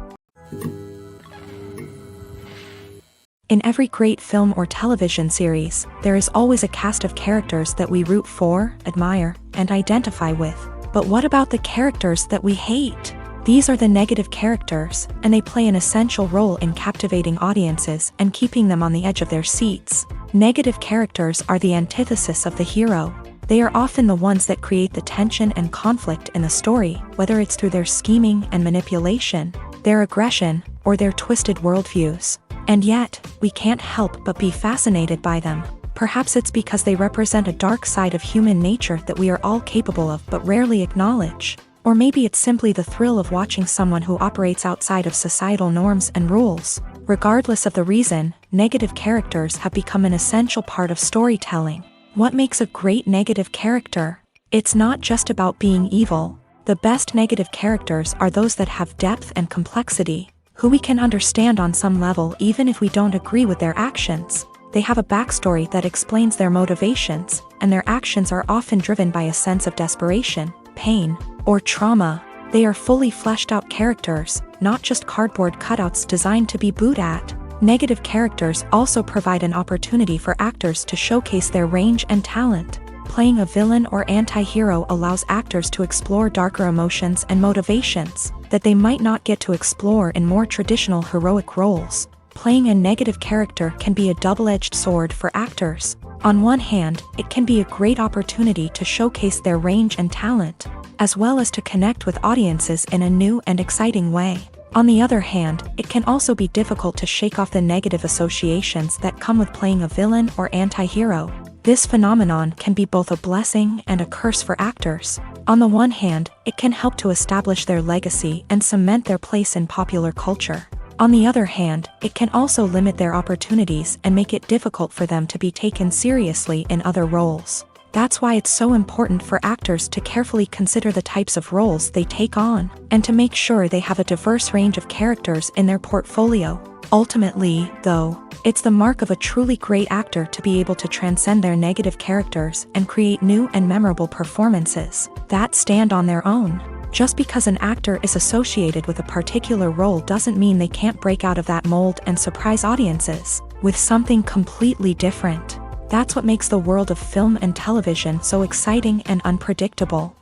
In every great film or television series, there is always a cast of characters that we root for, admire, and identify with. But what about the characters that we hate? These are the negative characters, and they play an essential role in captivating audiences and keeping them on the edge of their seats. Negative characters are the antithesis of the hero. They are often the ones that create the tension and conflict in the story, whether it's through their scheming and manipulation, their aggression, or their twisted worldviews. And yet, we can't help but be fascinated by them. Perhaps it's because they represent a dark side of human nature that we are all capable of but rarely acknowledge. Or maybe it's simply the thrill of watching someone who operates outside of societal norms and rules. Regardless of the reason, negative characters have become an essential part of storytelling. What makes a great negative character? It's not just about being evil. The best negative characters are those that have depth and complexity, who we can understand on some level even if we don't agree with their actions. They have a backstory that explains their motivations, and their actions are often driven by a sense of desperation, pain, or trauma. They are fully fleshed out characters, not just cardboard cutouts designed to be booed at. Negative characters also provide an opportunity for actors to showcase their range and talent. Playing a villain or anti-hero allows actors to explore darker emotions and motivations that they might not get to explore in more traditional heroic roles. Playing a negative character can be a double-edged sword for actors. On one hand, it can be a great opportunity to showcase their range and talent, as well as to connect with audiences in a new and exciting way. On the other hand, it can also be difficult to shake off the negative associations that come with playing a villain or anti-hero. This phenomenon can be both a blessing and a curse for actors. On the one hand, it can help to establish their legacy and cement their place in popular culture. On the other hand, it can also limit their opportunities and make it difficult for them to be taken seriously in other roles. That's why it's so important for actors to carefully consider the types of roles they take on, and to make sure they have a diverse range of characters in their portfolio. Ultimately, though, it's the mark of a truly great actor to be able to transcend their negative characters and create new and memorable performances that stand on their own. Just because an actor is associated with a particular role doesn't mean they can't break out of that mold and surprise audiences with something completely different. That's what makes the world of film and television so exciting and unpredictable.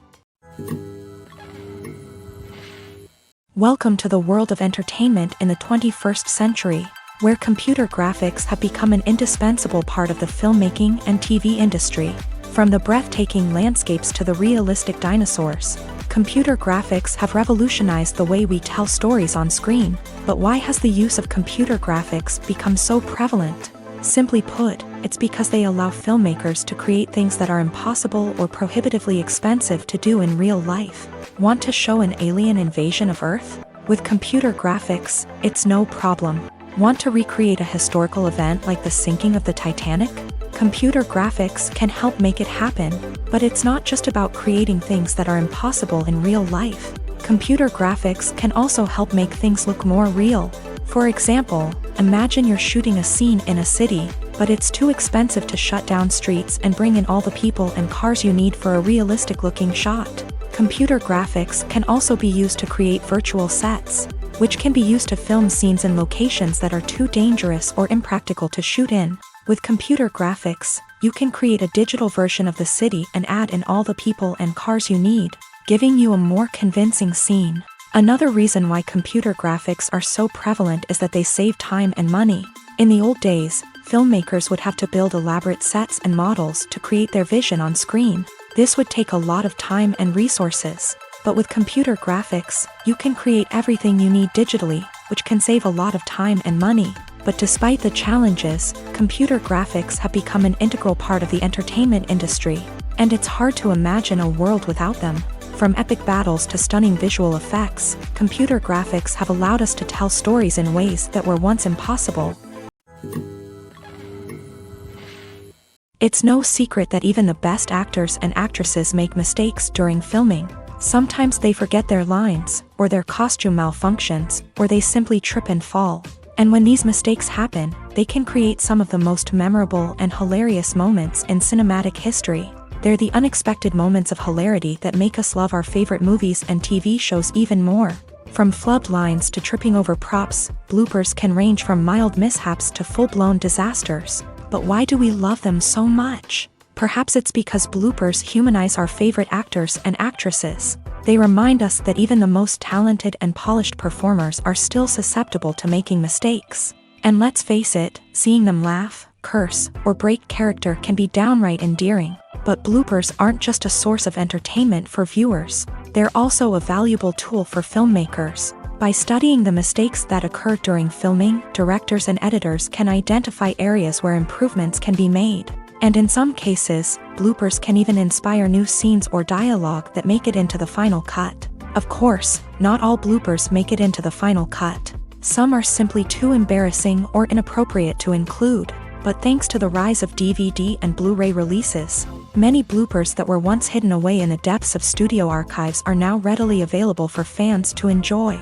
Welcome to the world of entertainment in the 21st century, where computer graphics have become an indispensable part of the filmmaking and TV industry. From the breathtaking landscapes to the realistic dinosaurs, computer graphics have revolutionized the way we tell stories on screen. But why has the use of computer graphics become so prevalent? Simply put, it's because they allow filmmakers to create things that are impossible or prohibitively expensive to do in real life. Want to show an alien invasion of Earth? With computer graphics, it's no problem. Want to recreate a historical event like the sinking of the Titanic? Computer graphics can help make it happen, but it's not just about creating things that are impossible in real life. Computer graphics can also help make things look more real. For example, imagine you're shooting a scene in a city, but it's too expensive to shut down streets and bring in all the people and cars you need for a realistic-looking shot. Computer graphics can also be used to create virtual sets, which can be used to film scenes in locations that are too dangerous or impractical to shoot in. With computer graphics, you can create a digital version of the city and add in all the people and cars you need, giving you a more convincing scene. Another reason why computer graphics are so prevalent is that they save time and money. In the old days, filmmakers would have to build elaborate sets and models to create their vision on screen. This would take a lot of time and resources. But with computer graphics, you can create everything you need digitally, which can save a lot of time and money. But despite the challenges, computer graphics have become an integral part of the entertainment industry, and it's hard to imagine a world without them. From epic battles to stunning visual effects, computer graphics have allowed us to tell stories in ways that were once impossible. It's no secret that even the best actors and actresses make mistakes during filming. Sometimes they forget their lines, or their costume malfunctions, or they simply trip and fall. And when these mistakes happen, they can create some of the most memorable and hilarious moments in cinematic history. They're the unexpected moments of hilarity that make us love our favorite movies and TV shows even more. From flubbed lines to tripping over props, bloopers can range from mild mishaps to full-blown disasters. But why do we love them so much? Perhaps it's because bloopers humanize our favorite actors and actresses. They remind us that even the most talented and polished performers are still susceptible to making mistakes. And let's face it, seeing them laugh, curse, or break character can be downright endearing. But bloopers aren't just a source of entertainment for viewers. They're also a valuable tool for filmmakers. By studying the mistakes that occur during filming, directors and editors can identify areas where improvements can be made. And in some cases, bloopers can even inspire new scenes or dialogue that make it into the final cut. Of course, not all bloopers make it into the final cut. Some are simply too embarrassing or inappropriate to include. But thanks to the rise of DVD and Blu-ray releases, many bloopers that were once hidden away in the depths of studio archives are now readily available for fans to enjoy.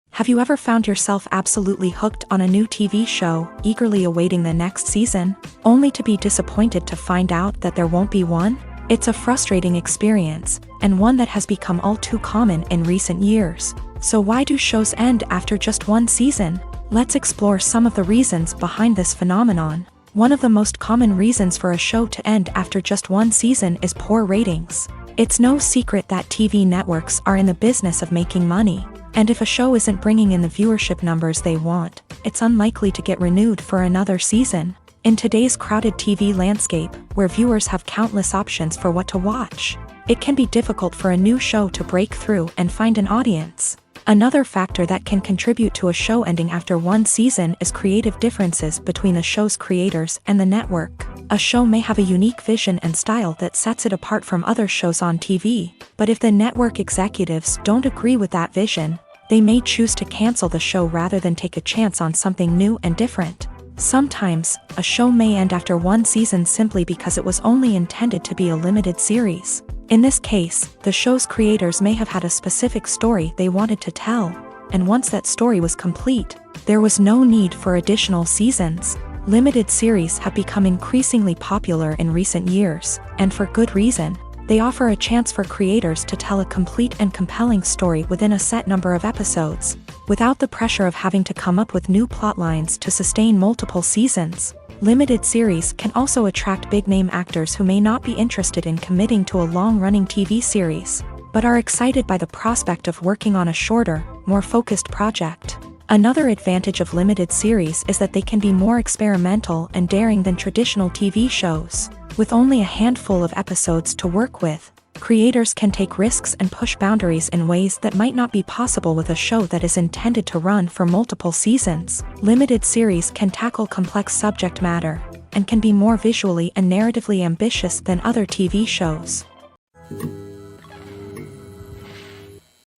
Have you ever found yourself absolutely hooked on a new TV show, eagerly awaiting the next season, only to be disappointed to find out that there won't be one? It's a frustrating experience, and one that has become all too common in recent years. So why do shows end after just one season? Let's explore some of the reasons behind this phenomenon. One of the most common reasons for a show to end after just one season is poor ratings. It's no secret that TV networks are in the business of making money. And if a show isn't bringing in the viewership numbers they want, it's unlikely to get renewed for another season. In today's crowded TV landscape, where viewers have countless options for what to watch, it can be difficult for a new show to break through and find an audience. Another factor that can contribute to a show ending after one season is creative differences between the show's creators and the network. A show may have a unique vision and style that sets it apart from other shows on TV, but if the network executives don't agree with that vision, they may choose to cancel the show rather than take a chance on something new and different. Sometimes, a show may end after one season simply because it was only intended to be a limited series. In this case, the show's creators may have had a specific story they wanted to tell, and once that story was complete, there was no need for additional seasons. Limited series have become increasingly popular in recent years, and for good reason. They offer a chance for creators to tell a complete and compelling story within a set number of episodes, without the pressure of having to come up with new plotlines to sustain multiple seasons. Limited series can also attract big-name actors who may not be interested in committing to a long-running TV series, but are excited by the prospect of working on a shorter, more focused project. Another advantage of limited series is that they can be more experimental and daring than traditional TV shows. With only a handful of episodes to work with, creators can take risks and push boundaries in ways that might not be possible with a show that is intended to run for multiple seasons. Limited series can tackle complex subject matter, and can be more visually and narratively ambitious than other TV shows.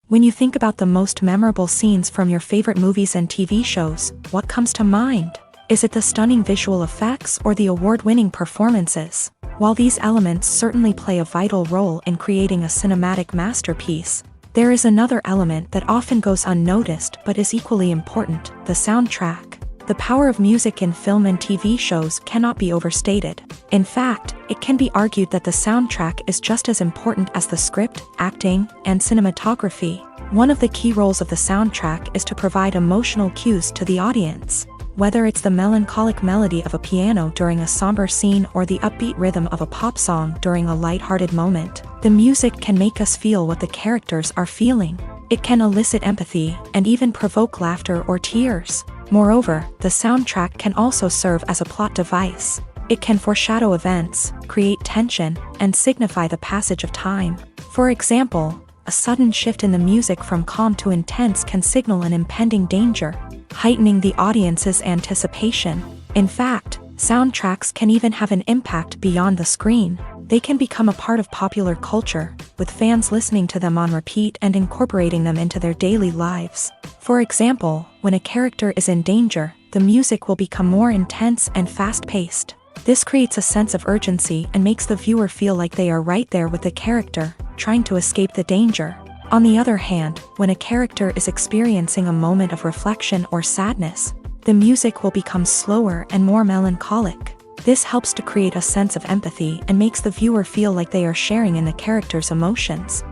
When you think about the most memorable scenes from your favorite movies and TV shows, what comes to mind? Is it the stunning visual effects or the award-winning performances? While these elements certainly play a vital role in creating a cinematic masterpiece, there is another element that often goes unnoticed but is equally important: the soundtrack. The power of music in film and TV shows cannot be overstated. In fact, it can be argued that the soundtrack is just as important as the script, acting, and cinematography. One of the key roles of the soundtrack is to provide emotional cues to the audience. Whether it's the melancholic melody of a piano during a somber scene or the upbeat rhythm of a pop song during a lighthearted moment, the music can make us feel what the characters are feeling. It can elicit empathy and even provoke laughter or tears. Moreover, the soundtrack can also serve as a plot device. It can foreshadow events, create tension, and signify the passage of time. For example, a sudden shift in the music from calm to intense can signal an impending danger, heightening the audience's anticipation. In fact, soundtracks can even have an impact beyond the screen. They can become a part of popular culture, with fans listening to them on repeat and incorporating them into their daily lives. For example, when a character is in danger, the music will become more intense and fast-paced. This creates a sense of urgency and makes the viewer feel like they are right there with the character, trying to escape the danger. On the other hand, when a character is experiencing a moment of reflection or sadness, the music will become slower and more melancholic. This helps to create a sense of empathy and makes the viewer feel like they are sharing in the character's emotions.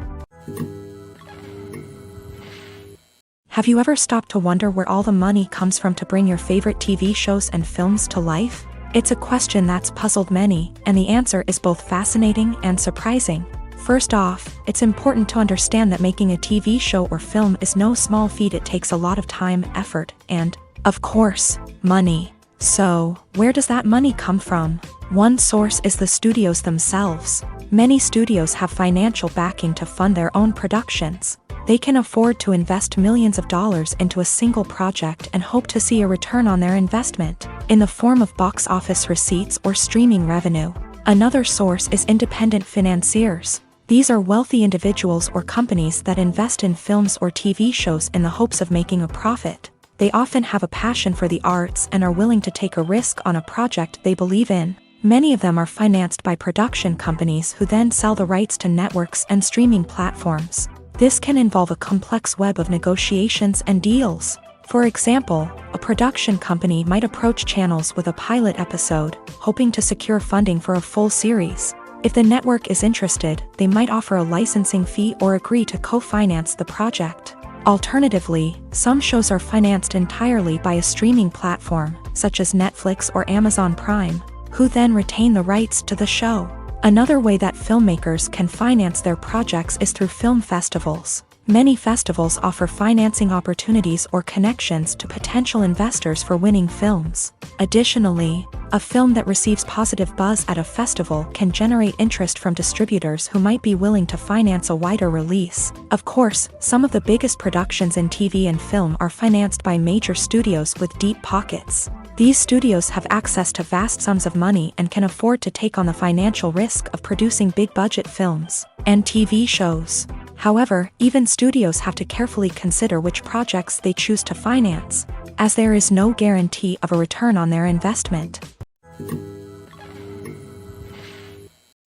Have you ever stopped to wonder where all the money comes from to bring your favorite TV shows and films to life? It's a question that's puzzled many, and the answer is both fascinating and surprising. First off, it's important to understand that making a TV show or film is no small feat. It takes a lot of time, effort, and, of course, money. So, where does that money come from? One source is the studios themselves. Many studios have financial backing to fund their own productions. They can afford to invest millions of dollars into a single project and hope to see a return on their investment, in the form of box office receipts or streaming revenue. Another source is independent financiers. These are wealthy individuals or companies that invest in films or TV shows in the hopes of making a profit. They often have a passion for the arts and are willing to take a risk on a project they believe in. Many of them are financed by production companies who then sell the rights to networks and streaming platforms. This can involve a complex web of negotiations and deals. For example, a production company might approach channels with a pilot episode, hoping to secure funding for a full series. If the network is interested, they might offer a licensing fee or agree to co-finance the project. Alternatively, some shows are financed entirely by a streaming platform, such as Netflix or Amazon Prime, who then retain the rights to the show. Another way that filmmakers can finance their projects is through film festivals. Many festivals offer financing opportunities or connections to potential investors for winning films. Additionally, a film that receives positive buzz at a festival can generate interest from distributors who might be willing to finance a wider release. Of course, some of the biggest productions in TV and film are financed by major studios with deep pockets. These studios have access to vast sums of money and can afford to take on the financial risk of producing big-budget films and TV shows. However, even studios have to carefully consider which projects they choose to finance, as there is no guarantee of a return on their investment.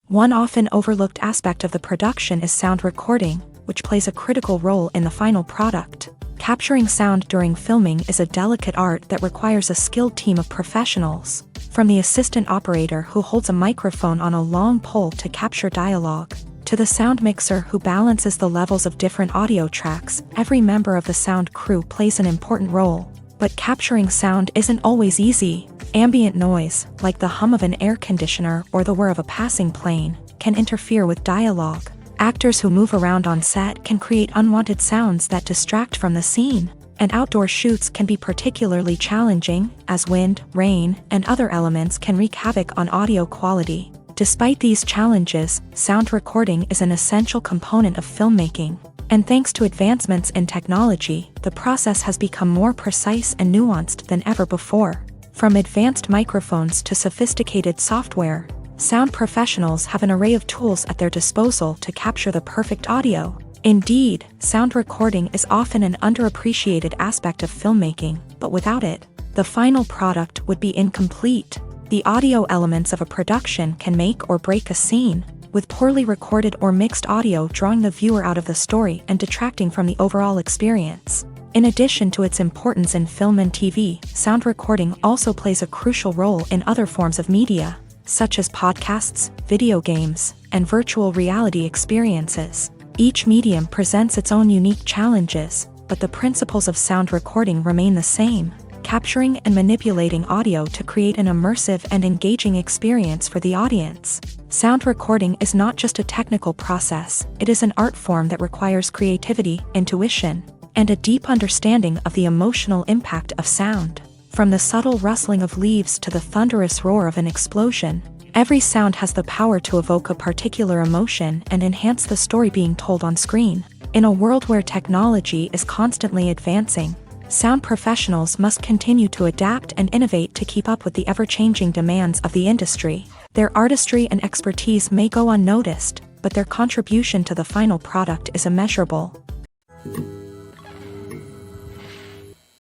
One often overlooked aspect of the production is sound recording, which plays a critical role in the final product. Capturing sound during filming is a delicate art that requires a skilled team of professionals, from the assistant operator who holds a microphone on a long pole to capture dialogue, To the sound mixer who balances the levels of different audio tracks, every member of the sound crew plays an important role. But capturing sound isn't always easy. Ambient noise, like the hum of an air conditioner or the whir of a passing plane, can interfere with dialogue. Actors who move around on set can create unwanted sounds that distract from the scene. And outdoor shoots can be particularly challenging, as wind, rain, and other elements can wreak havoc on audio quality. Despite these challenges, sound recording is an essential component of filmmaking. And thanks to advancements in technology, the process has become more precise and nuanced than ever before. From advanced microphones to sophisticated software, sound professionals have an array of tools at their disposal to capture the perfect audio. Indeed, sound recording is often an underappreciated aspect of filmmaking, but without it, the final product would be incomplete. The audio elements of a production can make or break a scene, with poorly recorded or mixed audio drawing the viewer out of the story and detracting from the overall experience. In addition to its importance in film and TV, sound recording also plays a crucial role in other forms of media, such as podcasts, video games, and virtual reality experiences. Each medium presents its own unique challenges, but the principles of sound recording remain the same, capturing and manipulating audio to create an immersive and engaging experience for the audience. Sound recording is not just a technical process, it is an art form that requires creativity, intuition, and a deep understanding of the emotional impact of sound. From the subtle rustling of leaves to the thunderous roar of an explosion, every sound has the power to evoke a particular emotion and enhance the story being told on screen. In a world where technology is constantly advancing, sound professionals must continue to adapt and innovate to keep up with the ever-changing demands of the industry. Their artistry and expertise may go unnoticed, but their contribution to the final product is immeasurable.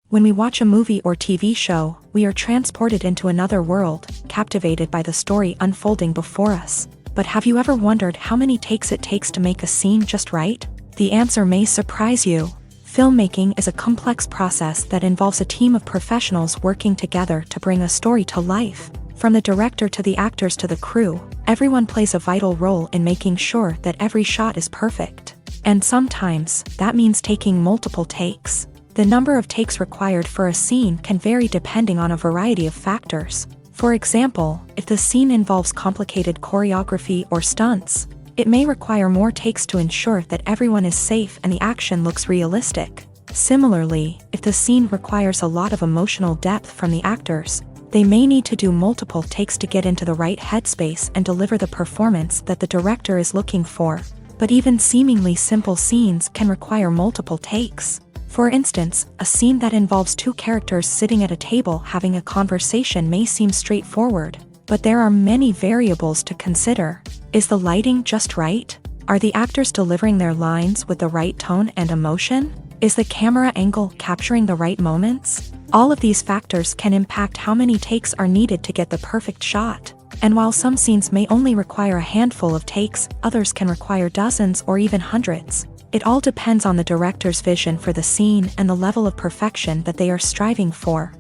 When we watch a movie or TV show, we are transported into another world, captivated by the story unfolding before us. But have you ever wondered how many takes it takes to make a scene just right? The answer may surprise you. Filmmaking is a complex process that involves a team of professionals working together to bring a story to life. From the director to the actors to the crew, everyone plays a vital role in making sure that every shot is perfect. And sometimes, that means taking multiple takes. The number of takes required for a scene can vary depending on a variety of factors. For example, if the scene involves complicated choreography or stunts, it may require more takes to ensure that everyone is safe and the action looks realistic. Similarly, if the scene requires a lot of emotional depth from the actors, they may need to do multiple takes to get into the right headspace and deliver the performance that the director is looking for. But even seemingly simple scenes can require multiple takes. For instance, a scene that involves two characters sitting at a table having a conversation may seem straightforward, but there are many variables to consider. Is the lighting just right? Are the actors delivering their lines with the right tone and emotion? Is the camera angle capturing the right moments? All of these factors can impact how many takes are needed to get the perfect shot. And while some scenes may only require a handful of takes, others can require dozens or even hundreds. It all depends on the director's vision for the scene and the level of perfection that they are striving for.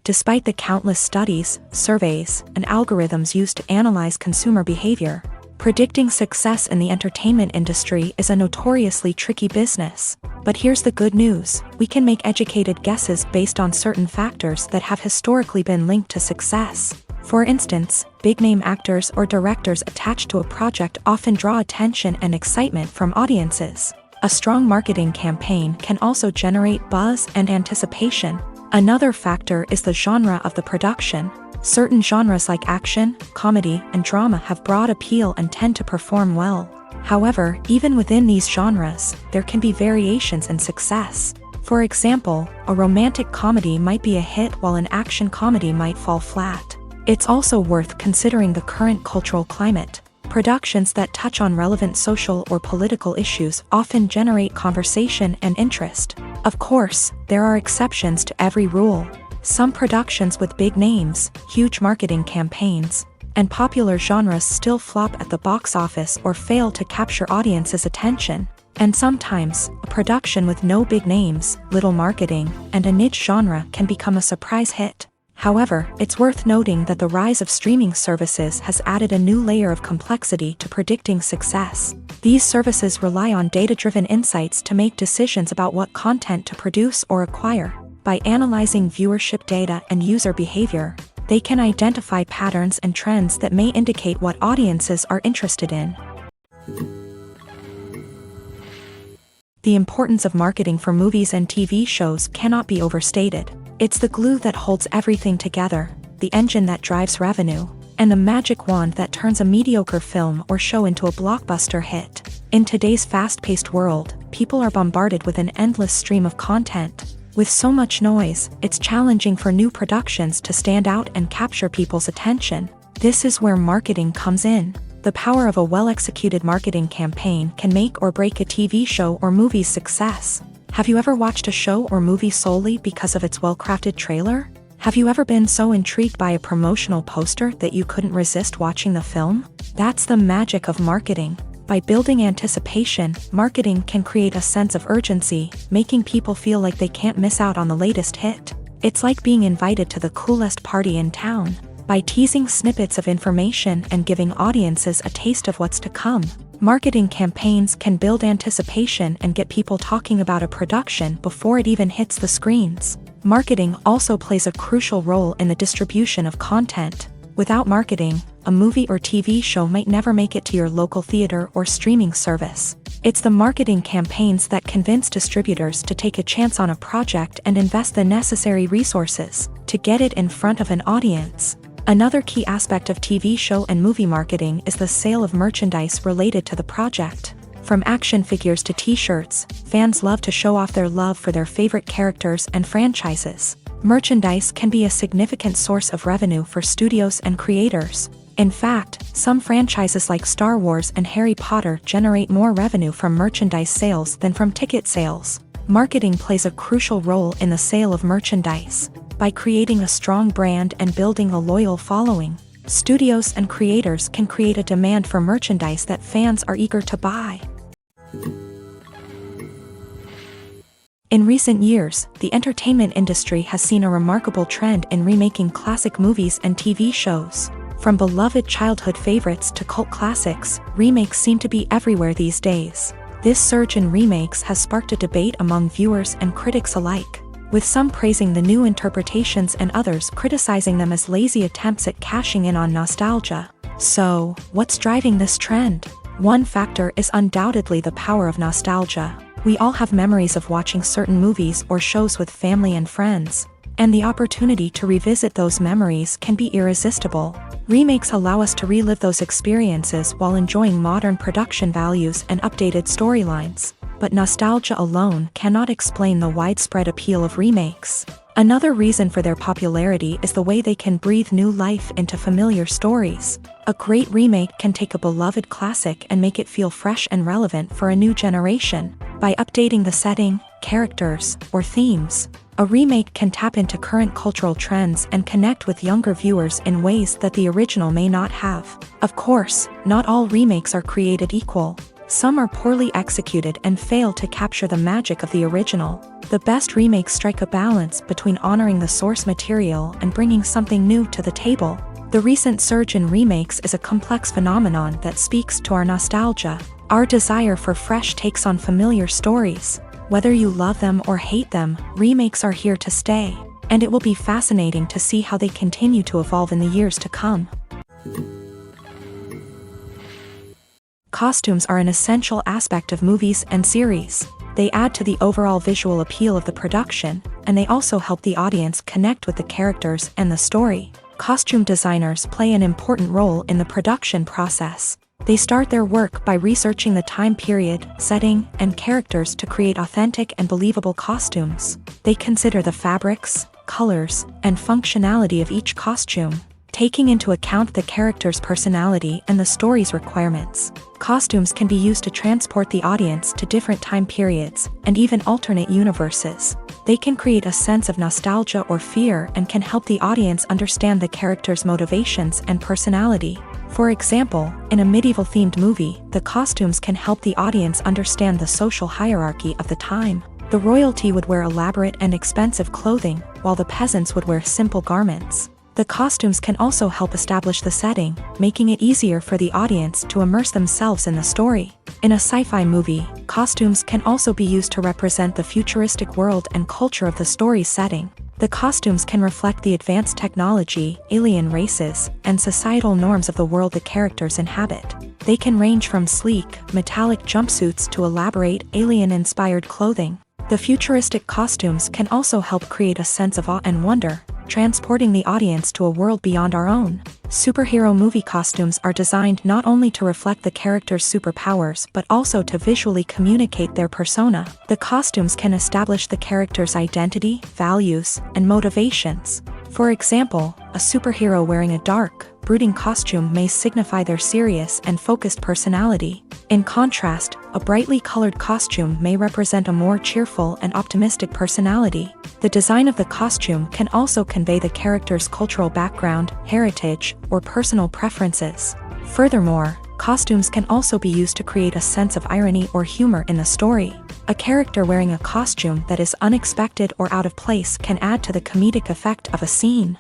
Despite the countless studies, surveys, and algorithms used to analyze consumer behavior, predicting success in the entertainment industry is a notoriously tricky business. But here's the good news: we can make educated guesses based on certain factors that have historically been linked to success. For instance, big-name actors or directors attached to a project often draw attention and excitement from audiences. A strong marketing campaign can also generate buzz and anticipation. Another factor is the genre of the production. Certain genres like action, comedy, and drama have broad appeal and tend to perform well. However, even within these genres, there can be variations in success. For example, a romantic comedy might be a hit while an action comedy might fall flat. It's also worth considering the current cultural climate. Productions that touch on relevant social or political issues often generate conversation and interest. Of course, there are exceptions to every rule. Some productions with big names, huge marketing campaigns, and popular genres still flop at the box office or fail to capture audiences' attention. And sometimes, a production with no big names, little marketing, and a niche genre can become a surprise hit. However, it's worth noting that the rise of streaming services has added a new layer of complexity to predicting success. These services rely on data-driven insights to make decisions about what content to produce or acquire. By analyzing viewership data and user behavior, they can identify patterns and trends that may indicate what audiences are interested in. The importance of marketing for movies and TV shows cannot be overstated. It's the glue that holds everything together, the engine that drives revenue, and the magic wand that turns a mediocre film or show into a blockbuster hit. In today's fast-paced world, people are bombarded with an endless stream of content. With so much noise, it's challenging for new productions to stand out and capture people's attention. This is where marketing comes in. The power of a well-executed marketing campaign can make or break a TV show or movie's success. Have you ever watched a show or movie solely because of its well-crafted trailer? Have you ever been so intrigued by a promotional poster that you couldn't resist watching the film? That's the magic of marketing. By building anticipation, marketing can create a sense of urgency, making people feel like they can't miss out on the latest hit. It's like being invited to the coolest party in town. By teasing snippets of information and giving audiences a taste of what's to come, marketing campaigns can build anticipation and get people talking about a production before it even hits the screens. Marketing also plays a crucial role in the distribution of content. Without marketing, a movie or TV show might never make it to your local theater or streaming service. It's the marketing campaigns that convince distributors to take a chance on a project and invest the necessary resources to get it in front of an audience. Another key aspect of TV show and movie marketing is the sale of merchandise related to the project. From action figures to t-shirts, fans love to show off their love for their favorite characters and franchises. Merchandise can be a significant source of revenue for studios and creators. In fact, some franchises like Star Wars and Harry Potter generate more revenue from merchandise sales than from ticket sales. Marketing plays a crucial role in the sale of merchandise. By creating a strong brand and building a loyal following, studios and creators can create a demand for merchandise that fans are eager to buy. In recent years, the entertainment industry has seen a remarkable trend in remaking classic movies and TV shows. From beloved childhood favorites to cult classics, remakes seem to be everywhere these days. This surge in remakes has sparked a debate among viewers and critics alike, with some praising the new interpretations and others criticizing them as lazy attempts at cashing in on nostalgia. So, what's driving this trend? One factor is undoubtedly the power of nostalgia. We all have memories of watching certain movies or shows with family and friends, and the opportunity to revisit those memories can be irresistible. Remakes allow us to relive those experiences while enjoying modern production values and updated storylines. But nostalgia alone cannot explain the widespread appeal of remakes. Another reason for their popularity is the way they can breathe new life into familiar stories. A great remake can take a beloved classic and make it feel fresh and relevant for a new generation. By updating the setting, characters, or themes, a remake can tap into current cultural trends and connect with younger viewers in ways that the original may not have. Of course, not all remakes are created equal. Some are poorly executed and fail to capture the magic of the original. The best remakes strike a balance between honoring the source material and bringing something new to the table. The recent surge in remakes is a complex phenomenon that speaks to our nostalgia, our desire for fresh takes on familiar stories. Whether you love them or hate them, remakes are here to stay, and it will be fascinating to see how they continue to evolve in the years to come. Costumes are an essential aspect of movies and series. They add to the overall visual appeal of the production, and they also help the audience connect with the characters and the story. Costume designers play an important role in the production process. They start their work by researching the time period, setting, and characters to create authentic and believable costumes. They consider the fabrics, colors, and functionality of each costume, taking into account the character's personality and the story's requirements. Costumes can be used to transport the audience to different time periods and even alternate universes. They can create a sense of nostalgia or fear and can help the audience understand the character's motivations and personality. For example, in a medieval-themed movie, the costumes can help the audience understand the social hierarchy of the time. The royalty would wear elaborate and expensive clothing, while the peasants would wear simple garments. The costumes can also help establish the setting, making it easier for the audience to immerse themselves in the story. In a sci-fi movie, costumes can also be used to represent the futuristic world and culture of the story's setting. The costumes can reflect the advanced technology, alien races, and societal norms of the world the characters inhabit. They can range from sleek, metallic jumpsuits to elaborate, alien-inspired clothing. The futuristic costumes can also help create a sense of awe and wonder, transporting the audience to a world beyond our own. Superhero movie costumes are designed not only to reflect the character's superpowers but also to visually communicate their persona. The costumes can establish the character's identity, values, and motivations. For example, a superhero wearing a dark, brooding costume may signify their serious and focused personality. In contrast, a brightly colored costume may represent a more cheerful and optimistic personality. The design of the costume can also convey the character's cultural background, heritage, or personal preferences. Furthermore, costumes can also be used to create a sense of irony or humor in the story. A character wearing a costume that is unexpected or out of place can add to the comedic effect of a scene.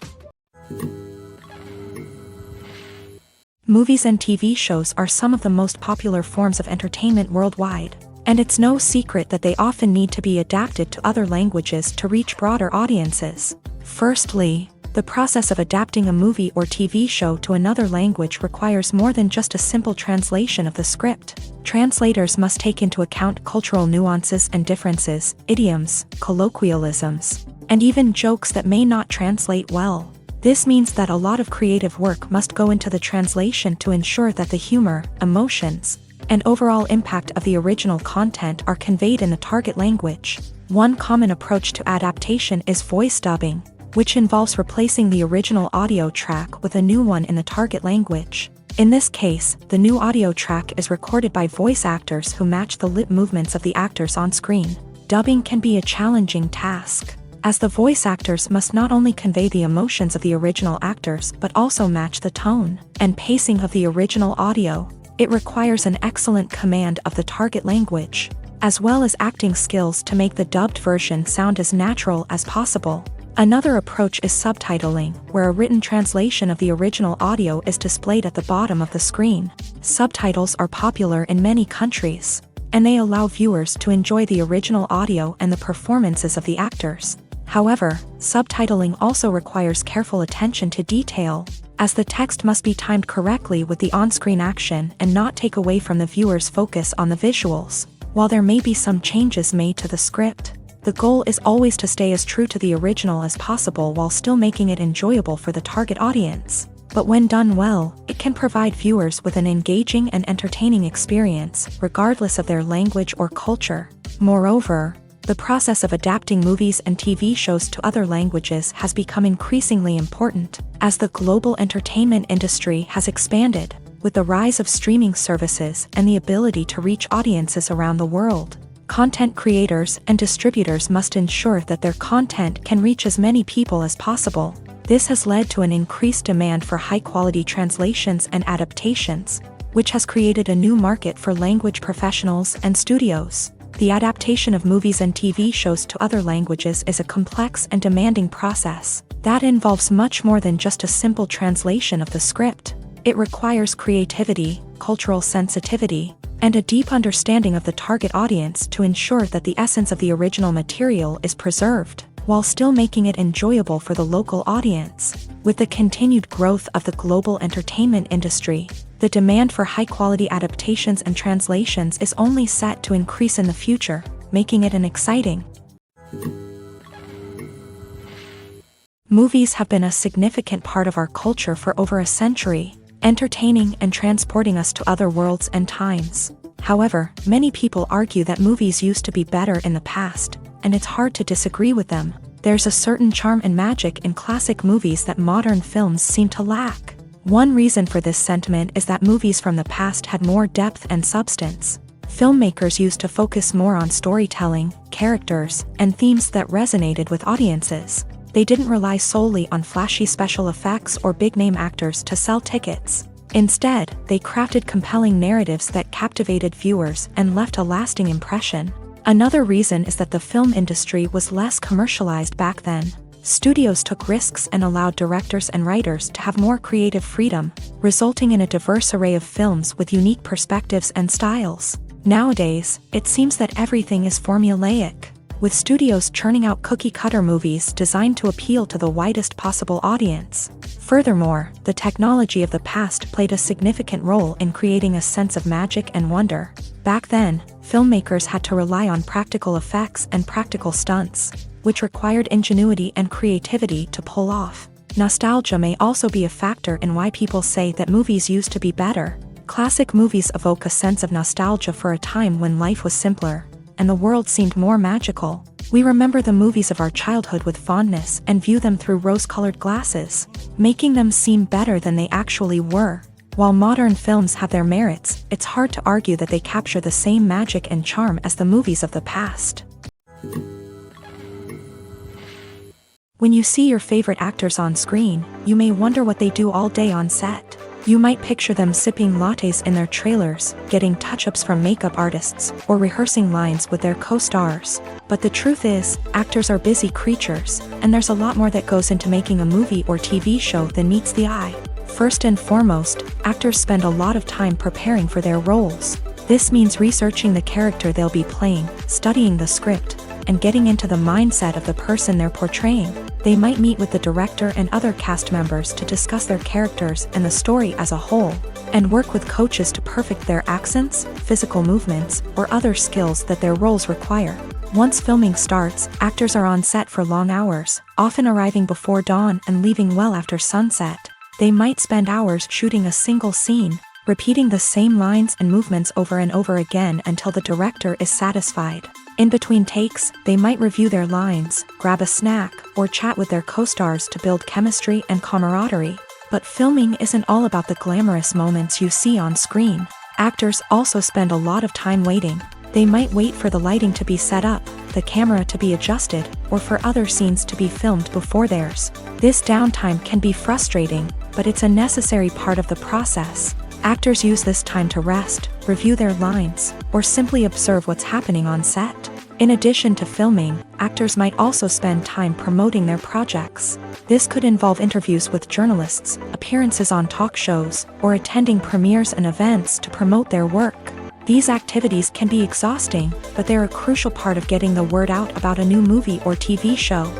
Movies and TV shows are some of the most popular forms of entertainment worldwide, and it's no secret that they often need to be adapted to other languages to reach broader audiences. Firstly, the process of adapting a movie or TV show to another language requires more than just a simple translation of the script. Translators must take into account cultural nuances and differences, idioms, colloquialisms, and even jokes that may not translate well. This means that a lot of creative work must go into the translation to ensure that the humor, emotions, and overall impact of the original content are conveyed in the target language. One common approach to adaptation is voice dubbing, which involves replacing the original audio track with a new one in the target language. In this case, the new audio track is recorded by voice actors who match the lip movements of the actors on screen. Dubbing can be a challenging task, as the voice actors must not only convey the emotions of the original actors but also match the tone and pacing of the original audio. It requires an excellent command of the target language, as well as acting skills to make the dubbed version sound as natural as possible. Another approach is subtitling, where a written translation of the original audio is displayed at the bottom of the screen. Subtitles are popular in many countries, and they allow viewers to enjoy the original audio and the performances of the actors. However, subtitling also requires careful attention to detail, as the text must be timed correctly with the on-screen action and not take away from the viewer's focus on the visuals. While there may be some changes made to the script, the goal is always to stay as true to the original as possible while still making it enjoyable for the target audience. But when done well, it can provide viewers with an engaging and entertaining experience, regardless of their language or culture. Moreover, the process of adapting movies and TV shows to other languages has become increasingly important, as the global entertainment industry has expanded, with the rise of streaming services and the ability to reach audiences around the world. Content creators and distributors must ensure that their content can reach as many people as possible. This has led to an increased demand for high-quality translations and adaptations, which has created a new market for language professionals and studios. The adaptation of movies and TV shows to other languages is a complex and demanding process that involves much more than just a simple translation of the script. It requires creativity, cultural sensitivity, and a deep understanding of the target audience to ensure that the essence of the original material is preserved, while still making it enjoyable for the local audience. With the continued growth of the global entertainment industry, the demand for high-quality adaptations and translations is only set to increase in the future, making it an exciting. Movies have been a significant part of our culture for over a century, entertaining and transporting us to other worlds and times. However, many people argue that movies used to be better in the past, and it's hard to disagree with them. There's a certain charm and magic in classic movies that modern films seem to lack. One reason for this sentiment is that movies from the past had more depth and substance. Filmmakers used to focus more on storytelling, characters, and themes that resonated with audiences. They didn't rely solely on flashy special effects or big-name actors to sell tickets. Instead, they crafted compelling narratives that captivated viewers and left a lasting impression. Another reason is that the film industry was less commercialized back then. Studios took risks and allowed directors and writers to have more creative freedom, resulting in a diverse array of films with unique perspectives and styles. Nowadays, it seems that everything is formulaic, with studios churning out cookie-cutter movies designed to appeal to the widest possible audience. Furthermore, the technology of the past played a significant role in creating a sense of magic and wonder. Back then, filmmakers had to rely on practical effects and practical stunts, which required ingenuity and creativity to pull off. Nostalgia may also be a factor in why people say that movies used to be better. Classic movies evoke a sense of nostalgia for a time when life was simpler, and the world seemed more magical. We remember the movies of our childhood with fondness and view them through rose-colored glasses, making them seem better than they actually were. While modern films have their merits, it's hard to argue that they capture the same magic and charm as the movies of the past. When you see your favorite actors on screen, you may wonder what they do all day on set. You might picture them sipping lattes in their trailers, getting touch-ups from makeup artists, or rehearsing lines with their co-stars. But the truth is, actors are busy creatures, and there's a lot more that goes into making a movie or TV show than meets the eye. First and foremost, actors spend a lot of time preparing for their roles. This means researching the character they'll be playing, studying the script, and getting into the mindset of the person they're portraying. They might meet with the director and other cast members to discuss their characters and the story as a whole, and work with coaches to perfect their accents, physical movements, or other skills that their roles require. Once filming starts, actors are on set for long hours, often arriving before dawn and leaving well after sunset. They might spend hours shooting a single scene, repeating the same lines and movements over and over again until the director is satisfied. In between takes, they might review their lines, grab a snack, or chat with their co-stars to build chemistry and camaraderie. But filming isn't all about the glamorous moments you see on screen. Actors also spend a lot of time waiting. They might wait for the lighting to be set up, the camera to be adjusted, or for other scenes to be filmed before theirs. This downtime can be frustrating, but it's a necessary part of the process. Actors use this time to rest, review their lines, or simply observe what's happening on set. In addition to filming, actors might also spend time promoting their projects. This could involve interviews with journalists, appearances on talk shows, or attending premieres and events to promote their work. These activities can be exhausting, but they're a crucial part of getting the word out about a new movie or TV show.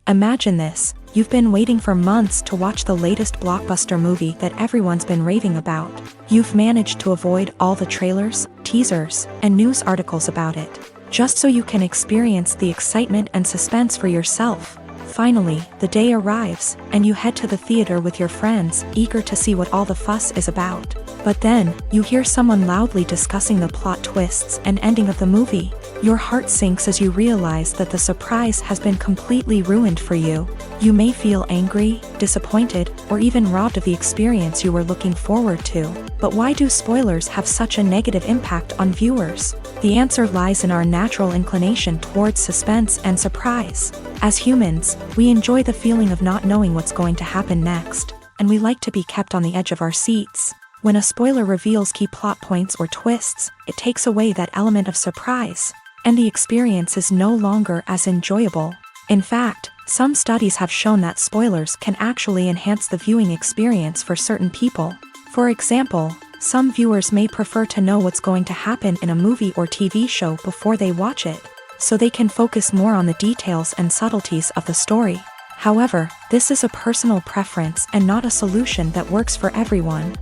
Imagine this. You've been waiting for months to watch the latest blockbuster movie that everyone's been raving about. You've managed to avoid all the trailers, teasers, and news articles about it, just so you can experience the excitement and suspense for yourself. Finally, the day arrives, and you head to the theater with your friends, eager to see what all the fuss is about. But then, you hear someone loudly discussing the plot twists and ending of the movie. Your heart sinks as you realize that the surprise has been completely ruined for you. You may feel angry, disappointed, or even robbed of the experience you were looking forward to. But why do spoilers have such a negative impact on viewers? The answer lies in our natural inclination towards suspense and surprise. As humans, we enjoy the feeling of not knowing what's going to happen next, and we like to be kept on the edge of our seats. When a spoiler reveals key plot points or twists, it takes away that element of surprise, and the experience is no longer as enjoyable. In fact, some studies have shown that spoilers can actually enhance the viewing experience for certain people. For example, some viewers may prefer to know what's going to happen in a movie or TV show before they watch it, so they can focus more on the details and subtleties of the story. However, this is a personal preference and not a solution that works for everyone.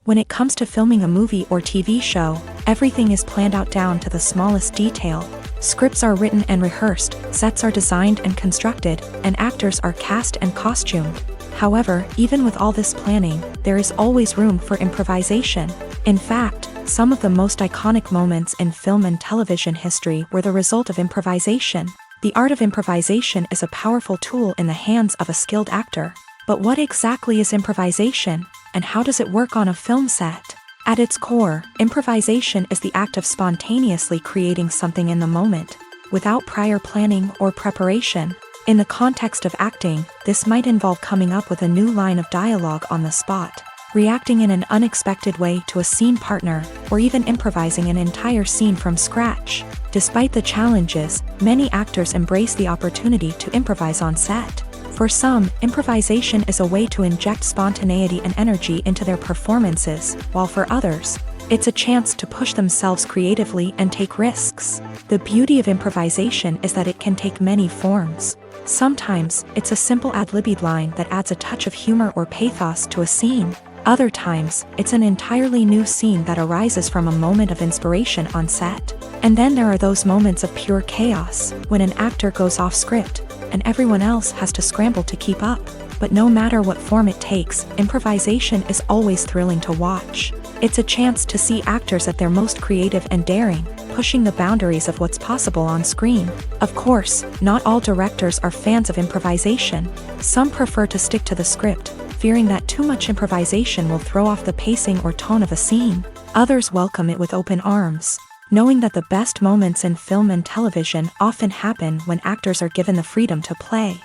When it comes to filming a movie or TV show, everything is planned out down to the smallest detail. Scripts are written and rehearsed, sets are designed and constructed, and actors are cast and costumed. However, even with all this planning, there is always room for improvisation. In fact, some of the most iconic moments in film and television history were the result of improvisation. The art of improvisation is a powerful tool in the hands of a skilled actor. But what exactly is improvisation, and how does it work on a film set? At its core, improvisation is the act of spontaneously creating something in the moment, without prior planning or preparation. In the context of acting, this might involve coming up with a new line of dialogue on the spot, reacting in an unexpected way to a scene partner, or even improvising an entire scene from scratch. Despite the challenges, many actors embrace the opportunity to improvise on set. For some, improvisation is a way to inject spontaneity and energy into their performances, while for others, it's a chance to push themselves creatively and take risks. The beauty of improvisation is that it can take many forms. Sometimes, it's a simple ad-libbed line that adds a touch of humor or pathos to a scene. Other times, it's an entirely new scene that arises from a moment of inspiration on set. And then there are those moments of pure chaos, when an actor goes off script, and everyone else has to scramble to keep up. But no matter what form it takes, improvisation is always thrilling to watch. It's a chance to see actors at their most creative and daring, pushing the boundaries of what's possible on screen. Of course, not all directors are fans of improvisation. Some prefer to stick to the script, fearing that too much improvisation will throw off the pacing or tone of a scene. Others welcome it with open arms, knowing that the best moments in film and television often happen when actors are given the freedom to play.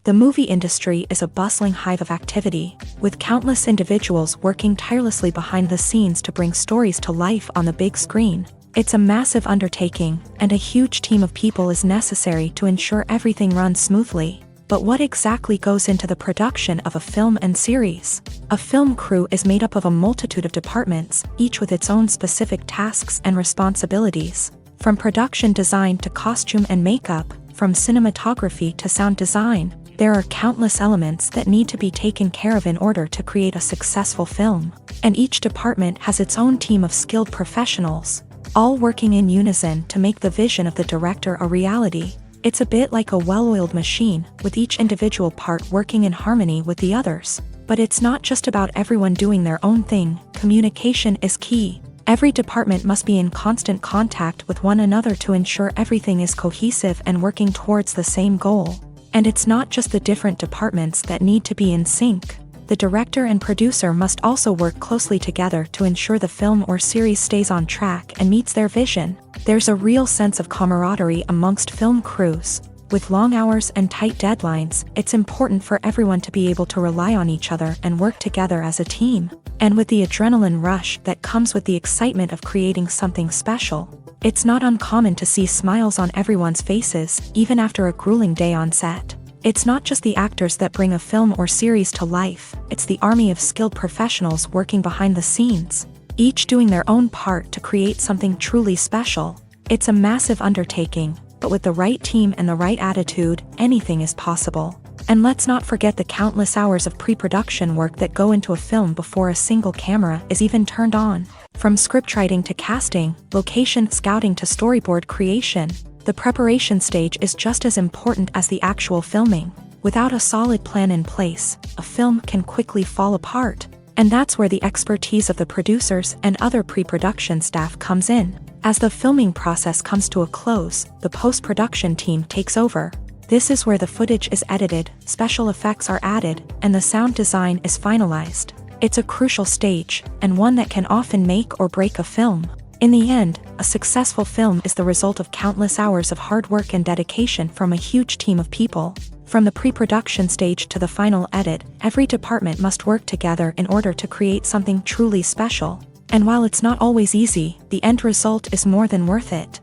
The movie industry is a bustling hive of activity, with countless individuals working tirelessly behind the scenes to bring stories to life on the big screen. It's a massive undertaking, and a huge team of people is necessary to ensure everything runs smoothly. But what exactly goes into the production of a film and series? A film crew is made up of a multitude of departments, each with its own specific tasks and responsibilities. From production design to costume and makeup, from cinematography to sound design, there are countless elements that need to be taken care of in order to create a successful film. And each department has its own team of skilled professionals, all working in unison to make the vision of the director a reality. It's a bit like a well-oiled machine, with each individual part working in harmony with the others. But it's not just about everyone doing their own thing. Communication is key. Every department must be in constant contact with one another to ensure everything is cohesive and working towards the same goal. And it's not just the different departments that need to be in sync. The director and producer must also work closely together to ensure the film or series stays on track and meets their vision. There's a real sense of camaraderie amongst film crews. With long hours and tight deadlines, it's important for everyone to be able to rely on each other and work together as a team. And with the adrenaline rush that comes with the excitement of creating something special, it's not uncommon to see smiles on everyone's faces, even after a grueling day on set. It's not just the actors that bring a film or series to life, it's the army of skilled professionals working behind the scenes, each doing their own part to create something truly special. It's a massive undertaking, but with the right team and the right attitude, anything is possible. And let's not forget the countless hours of pre-production work that go into a film before a single camera is even turned on. From scriptwriting to casting, location scouting to storyboard creation, the preparation stage is just as important as the actual filming. Without a solid plan in place, a film can quickly fall apart. And that's where the expertise of the producers and other pre-production staff comes in. As the filming process comes to a close, the post-production team takes over. This is where the footage is edited, special effects are added, and the sound design is finalized. It's a crucial stage, and one that can often make or break a film. In the end, a successful film is the result of countless hours of hard work and dedication from a huge team of people. From the pre-production stage to the final edit, every department must work together in order to create something truly special. And while it's not always easy, the end result is more than worth it.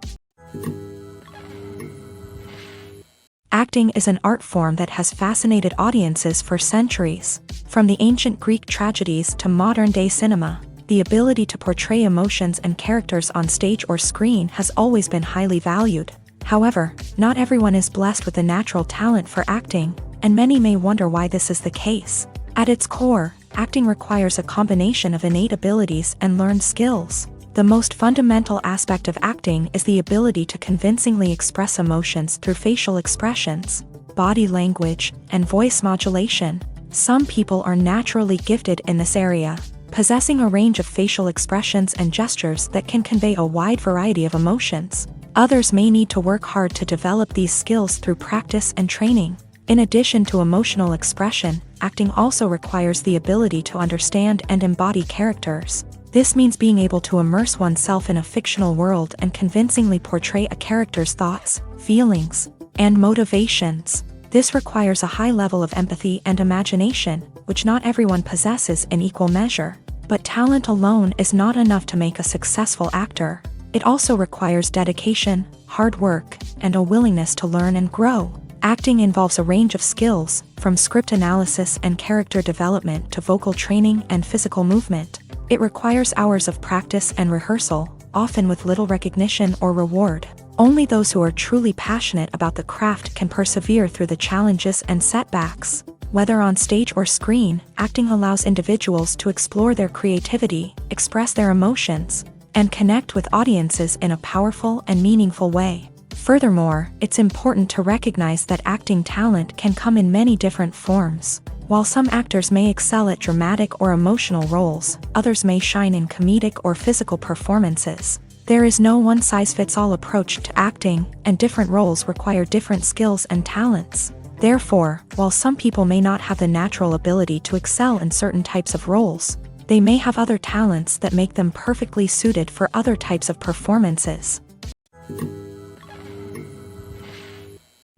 Acting is an art form that has fascinated audiences for centuries. From the ancient Greek tragedies to modern-day cinema, the ability to portray emotions and characters on stage or screen has always been highly valued. However, not everyone is blessed with a natural talent for acting, and many may wonder why this is the case. At its core, acting requires a combination of innate abilities and learned skills. The most fundamental aspect of acting is the ability to convincingly express emotions through facial expressions, body language, and voice modulation. Some people are naturally gifted in this area, possessing a range of facial expressions and gestures that can convey a wide variety of emotions. Others may need to work hard to develop these skills through practice and training. In addition to emotional expression, acting also requires the ability to understand and embody characters. This means being able to immerse oneself in a fictional world and convincingly portray a character's thoughts, feelings, and motivations. This requires a high level of empathy and imagination, which not everyone possesses in equal measure. But talent alone is not enough to make a successful actor. It also requires dedication, hard work, and a willingness to learn and grow. Acting involves a range of skills, from script analysis and character development to vocal training and physical movement. It requires hours of practice and rehearsal, often with little recognition or reward. Only those who are truly passionate about the craft can persevere through the challenges and setbacks. Whether on stage or screen, acting allows individuals to explore their creativity, express their emotions, and connect with audiences in a powerful and meaningful way. Furthermore, it's important to recognize that acting talent can come in many different forms. While some actors may excel at dramatic or emotional roles, others may shine in comedic or physical performances. There is no one-size-fits-all approach to acting, and different roles require different skills and talents. Therefore, while some people may not have the natural ability to excel in certain types of roles, they may have other talents that make them perfectly suited for other types of performances.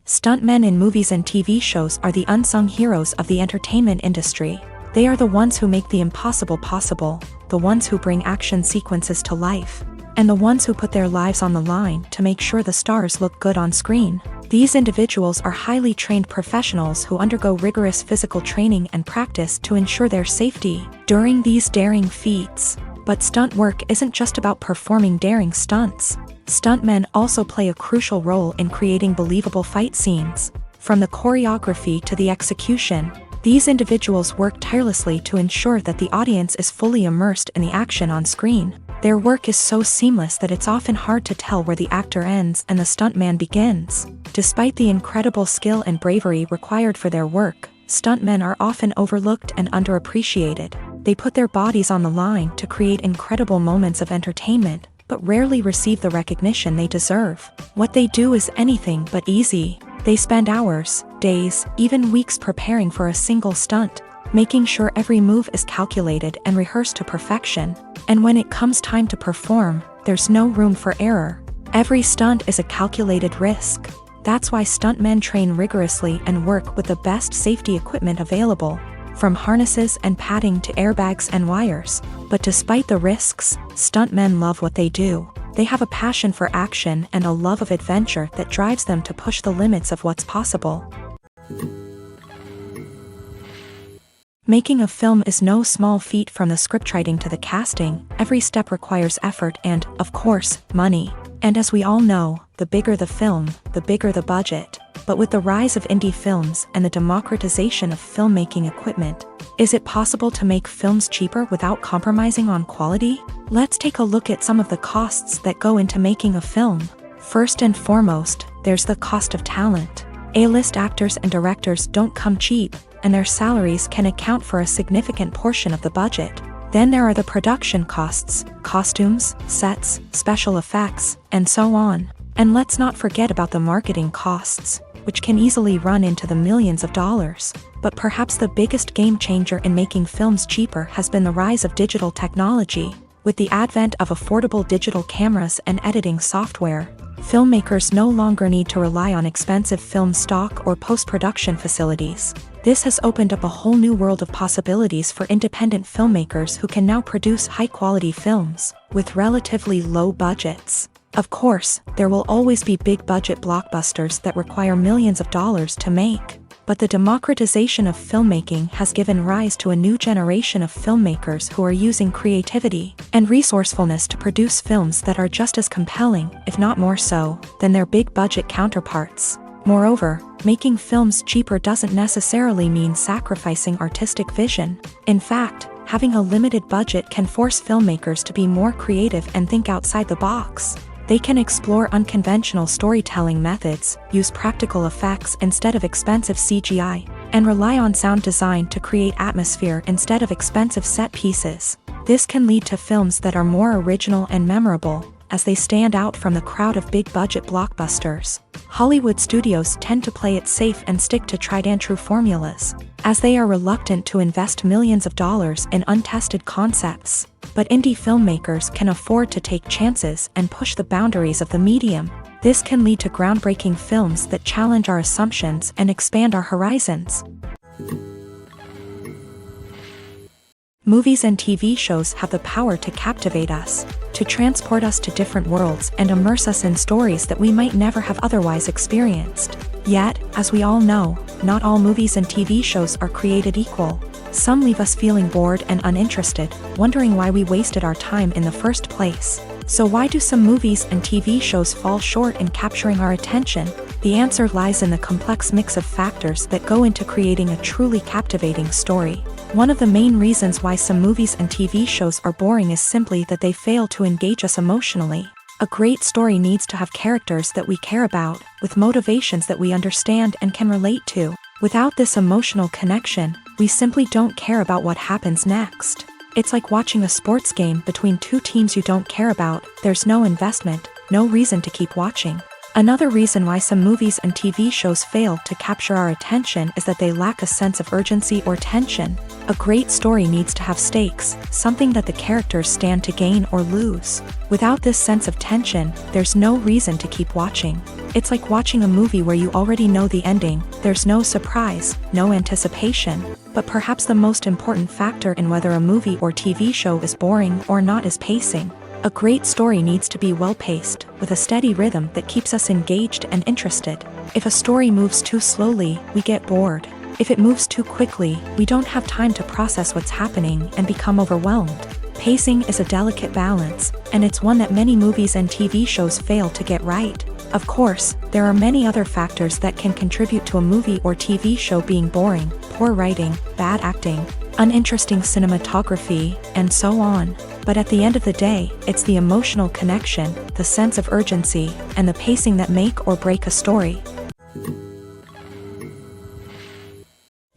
Stuntmen in movies and TV shows are the unsung heroes of the entertainment industry. They are the ones who make the impossible possible, the ones who bring action sequences to life, and the ones who put their lives on the line to make sure the stars look good on screen. These individuals are highly trained professionals who undergo rigorous physical training and practice to ensure their safety during these daring feats. But stunt work isn't just about performing daring stunts. Stuntmen also play a crucial role in creating believable fight scenes. From the choreography to the execution, these individuals work tirelessly to ensure that the audience is fully immersed in the action on screen. Their work is so seamless that it's often hard to tell where the actor ends and the stuntman begins. Despite the incredible skill and bravery required for their work, stuntmen are often overlooked and underappreciated. They put their bodies on the line to create incredible moments of entertainment, but rarely receive the recognition they deserve. What they do is anything but easy. They spend hours, days, even weeks preparing for a single stunt, making sure every move is calculated and rehearsed to perfection. And when it comes time to perform, there's no room for error. Every stunt is a calculated risk. That's why stuntmen train rigorously and work with the best safety equipment available, from harnesses and padding to airbags and wires. But despite the risks, stuntmen love what they do. They have a passion for action and a love of adventure that drives them to push the limits of what's possible. Making a film is no small feat. From the scriptwriting to the casting, every step requires effort and, of course, money. And as we all know, the bigger the film, the bigger the budget. But with the rise of indie films and the democratization of filmmaking equipment, is it possible to make films cheaper without compromising on quality? Let's take a look at some of the costs that go into making a film. First and foremost, there's the cost of talent. A-list actors and directors don't come cheap, and their salaries can account for a significant portion of the budget. Then there are the production costs, costumes, sets, special effects, and so on. And let's not forget about the marketing costs, which can easily run into the millions of dollars. But perhaps the biggest game changer in making films cheaper has been the rise of digital technology. With the advent of affordable digital cameras and editing software, filmmakers no longer need to rely on expensive film stock or post-production facilities. This has opened up a whole new world of possibilities for independent filmmakers who can now produce high-quality films with relatively low budgets. Of course, there will always be big-budget blockbusters that require millions of dollars to make. But the democratization of filmmaking has given rise to a new generation of filmmakers who are using creativity and resourcefulness to produce films that are just as compelling, if not more so, than their big-budget counterparts. Moreover, making films cheaper doesn't necessarily mean sacrificing artistic vision. In fact, having a limited budget can force filmmakers to be more creative and think outside the box. They can explore unconventional storytelling methods, use practical effects instead of expensive CGI, and rely on sound design to create atmosphere instead of expensive set pieces. This can lead to films that are more original and memorable, as they stand out from the crowd of big-budget blockbusters. Hollywood studios tend to play it safe and stick to tried-and-true formulas, as they are reluctant to invest millions of dollars in untested concepts. But indie filmmakers can afford to take chances and push the boundaries of the medium. This can lead to groundbreaking films that challenge our assumptions and expand our horizons. Movies and TV shows have the power to captivate us, to transport us to different worlds and immerse us in stories that we might never have otherwise experienced. Yet, as we all know, not all movies and TV shows are created equal. Some leave us feeling bored and uninterested, wondering why we wasted our time in the first place. So why do some movies and TV shows fall short in capturing our attention? The answer lies in the complex mix of factors that go into creating a truly captivating story. One of the main reasons why some movies and TV shows are boring is simply that they fail to engage us emotionally. A great story needs to have characters that we care about, with motivations that we understand and can relate to. Without this emotional connection, we simply don't care about what happens next. It's like watching a sports game between two teams you don't care about. There's no investment, no reason to keep watching. Another reason why some movies and TV shows fail to capture our attention is that they lack a sense of urgency or tension. A great story needs to have stakes, something that the characters stand to gain or lose. Without this sense of tension, there's no reason to keep watching. It's like watching a movie where you already know the ending. There's no surprise, no anticipation. But perhaps the most important factor in whether a movie or TV show is boring or not is pacing. A great story needs to be well-paced, with a steady rhythm that keeps us engaged and interested. If a story moves too slowly, we get bored. If it moves too quickly, we don't have time to process what's happening and become overwhelmed. Pacing is a delicate balance, and it's one that many movies and TV shows fail to get right. Of course, there are many other factors that can contribute to a movie or TV show being boring: poor writing, bad acting, uninteresting cinematography, and so on. But at the end of the day, it's the emotional connection, the sense of urgency, and the pacing that make or break a story.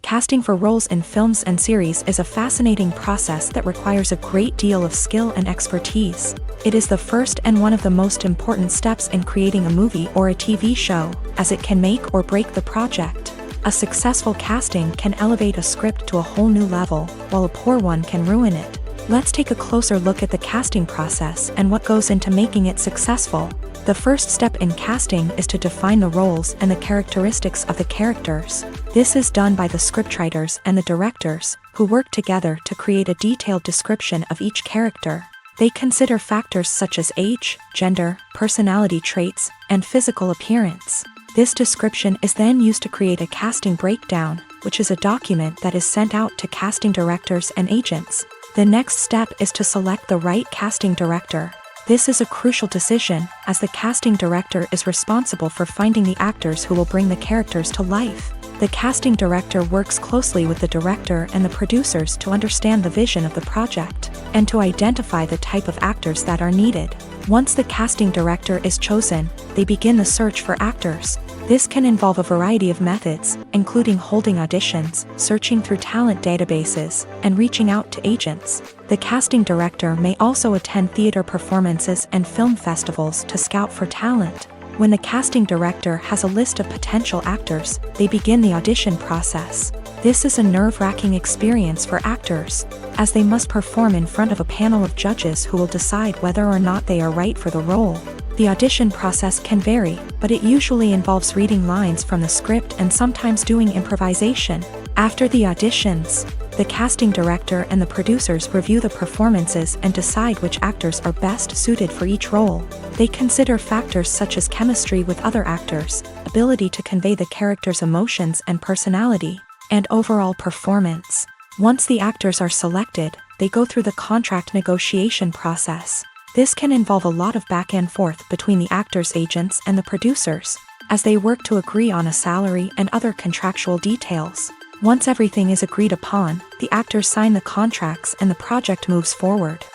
Casting for roles in films and series is a fascinating process that requires a great deal of skill and expertise. It is the first and one of the most important steps in creating a movie or a TV show, as it can make or break the project. A successful casting can elevate a script to a whole new level, while a poor one can ruin it. Let's take a closer look at the casting process and what goes into making it successful. The first step in casting is to define the roles and the characteristics of the characters. This is done by the scriptwriters and the directors, who work together to create a detailed description of each character. They consider factors such as age, gender, personality traits, and physical appearance. This description is then used to create a casting breakdown, which is a document that is sent out to casting directors and agents. The next step is to select the right casting director. This is a crucial decision, as the casting director is responsible for finding the actors who will bring the characters to life. The casting director works closely with the director and the producers to understand the vision of the project, and to identify the type of actors that are needed. Once the casting director is chosen, they begin the search for actors. This can involve a variety of methods, including holding auditions, searching through talent databases, and reaching out to agents. The casting director may also attend theater performances and film festivals to scout for talent. When the casting director has a list of potential actors, they begin the audition process. This is a nerve-wracking experience for actors, as they must perform in front of a panel of judges who will decide whether or not they are right for the role. The audition process can vary, but it usually involves reading lines from the script and sometimes doing improvisation. After the auditions, the casting director and the producers review the performances and decide which actors are best suited for each role. They consider factors such as chemistry with other actors, ability to convey the character's emotions and personality, and overall performance. Once the actors are selected, they go through the contract negotiation process. This can involve a lot of back and forth between the actors' agents and the producers, as they work to agree on a salary and other contractual details. Once everything is agreed upon, the actors sign the contracts and the project moves forward.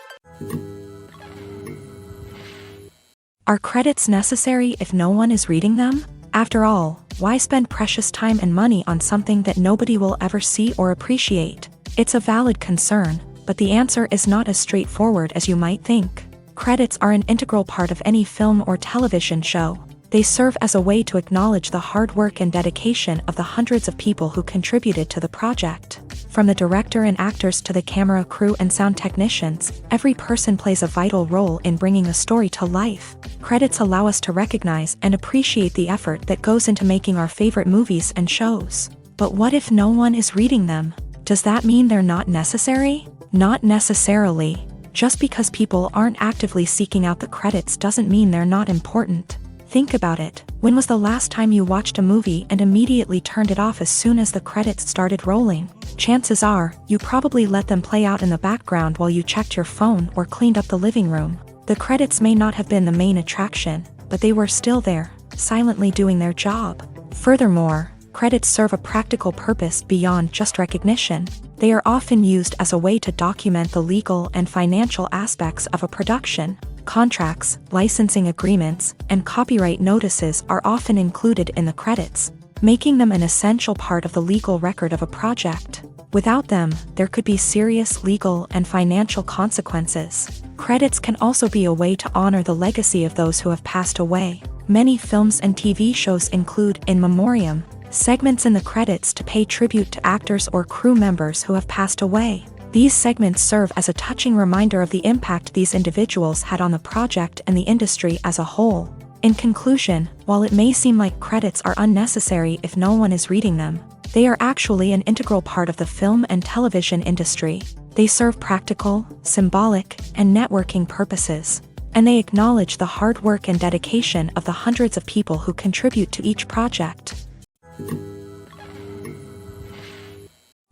Are credits necessary if no one is reading them? After all, why spend precious time and money on something that nobody will ever see or appreciate? It's a valid concern, but the answer is not as straightforward as you might think. Credits are an integral part of any film or television show. They serve as a way to acknowledge the hard work and dedication of the hundreds of people who contributed to the project. From the director and actors to the camera crew and sound technicians, every person plays a vital role in bringing a story to life. Credits allow us to recognize and appreciate the effort that goes into making our favorite movies and shows. But what if no one is reading them? Does that mean they're not necessary? Not necessarily. Just because people aren't actively seeking out the credits doesn't mean they're not important. Think about it. When was the last time you watched a movie and immediately turned it off as soon as the credits started rolling? Chances are, you probably let them play out in the background while you checked your phone or cleaned up the living room. The credits may not have been the main attraction, but they were still there, silently doing their job. Furthermore, credits serve a practical purpose beyond just recognition. They are often used as a way to document the legal and financial aspects of a production. Contracts, licensing agreements, and copyright notices are often included in the credits, making them an essential part of the legal record of a project. Without them, there could be serious legal and financial consequences. Credits can also be a way to honor the legacy of those who have passed away. Many films and TV shows include in memoriam segments in the credits to pay tribute to actors or crew members who have passed away. These segments serve as a touching reminder of the impact these individuals had on the project and the industry as a whole. In conclusion, while it may seem like credits are unnecessary if no one is reading them, they are actually an integral part of the film and television industry. They serve practical, symbolic, and networking purposes, and they acknowledge the hard work and dedication of the hundreds of people who contribute to each project.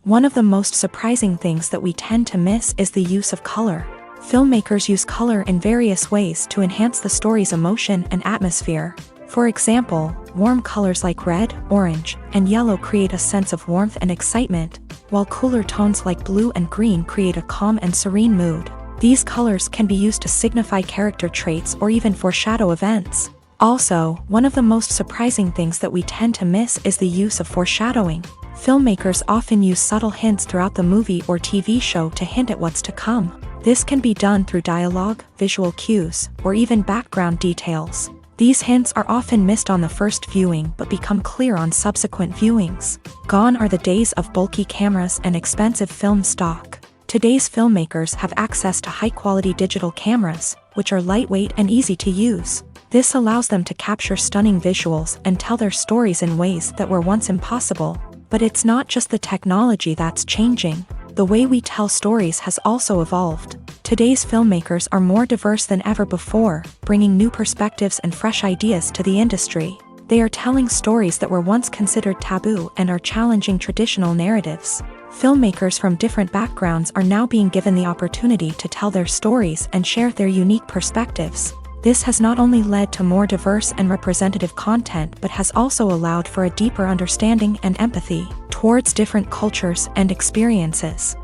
One of the most surprising things that we tend to miss is the use of color. Filmmakers use color in various ways to enhance the story's emotion and atmosphere. For example, warm colors like red, orange, and yellow create a sense of warmth and excitement, while cooler tones like blue and green create a calm and serene mood. These colors can be used to signify character traits or even foreshadow events. Also, one of the most surprising things that we tend to miss is the use of foreshadowing. Filmmakers often use subtle hints throughout the movie or TV show to hint at what's to come. This can be done through dialogue, visual cues, or even background details. These hints are often missed on the first viewing but become clear on subsequent viewings. Gone are the days of bulky cameras and expensive film stock. Today's filmmakers have access to high-quality digital cameras, which are lightweight and easy to use. This allows them to capture stunning visuals and tell their stories in ways that were once impossible. But it's not just the technology that's changing. The way we tell stories has also evolved. Today's filmmakers are more diverse than ever before, bringing new perspectives and fresh ideas to the industry. They are telling stories that were once considered taboo and are challenging traditional narratives. Filmmakers from different backgrounds are now being given the opportunity to tell their stories and share their unique perspectives. This has not only led to more diverse and representative content but has also allowed for a deeper understanding and empathy towards different cultures and experiences.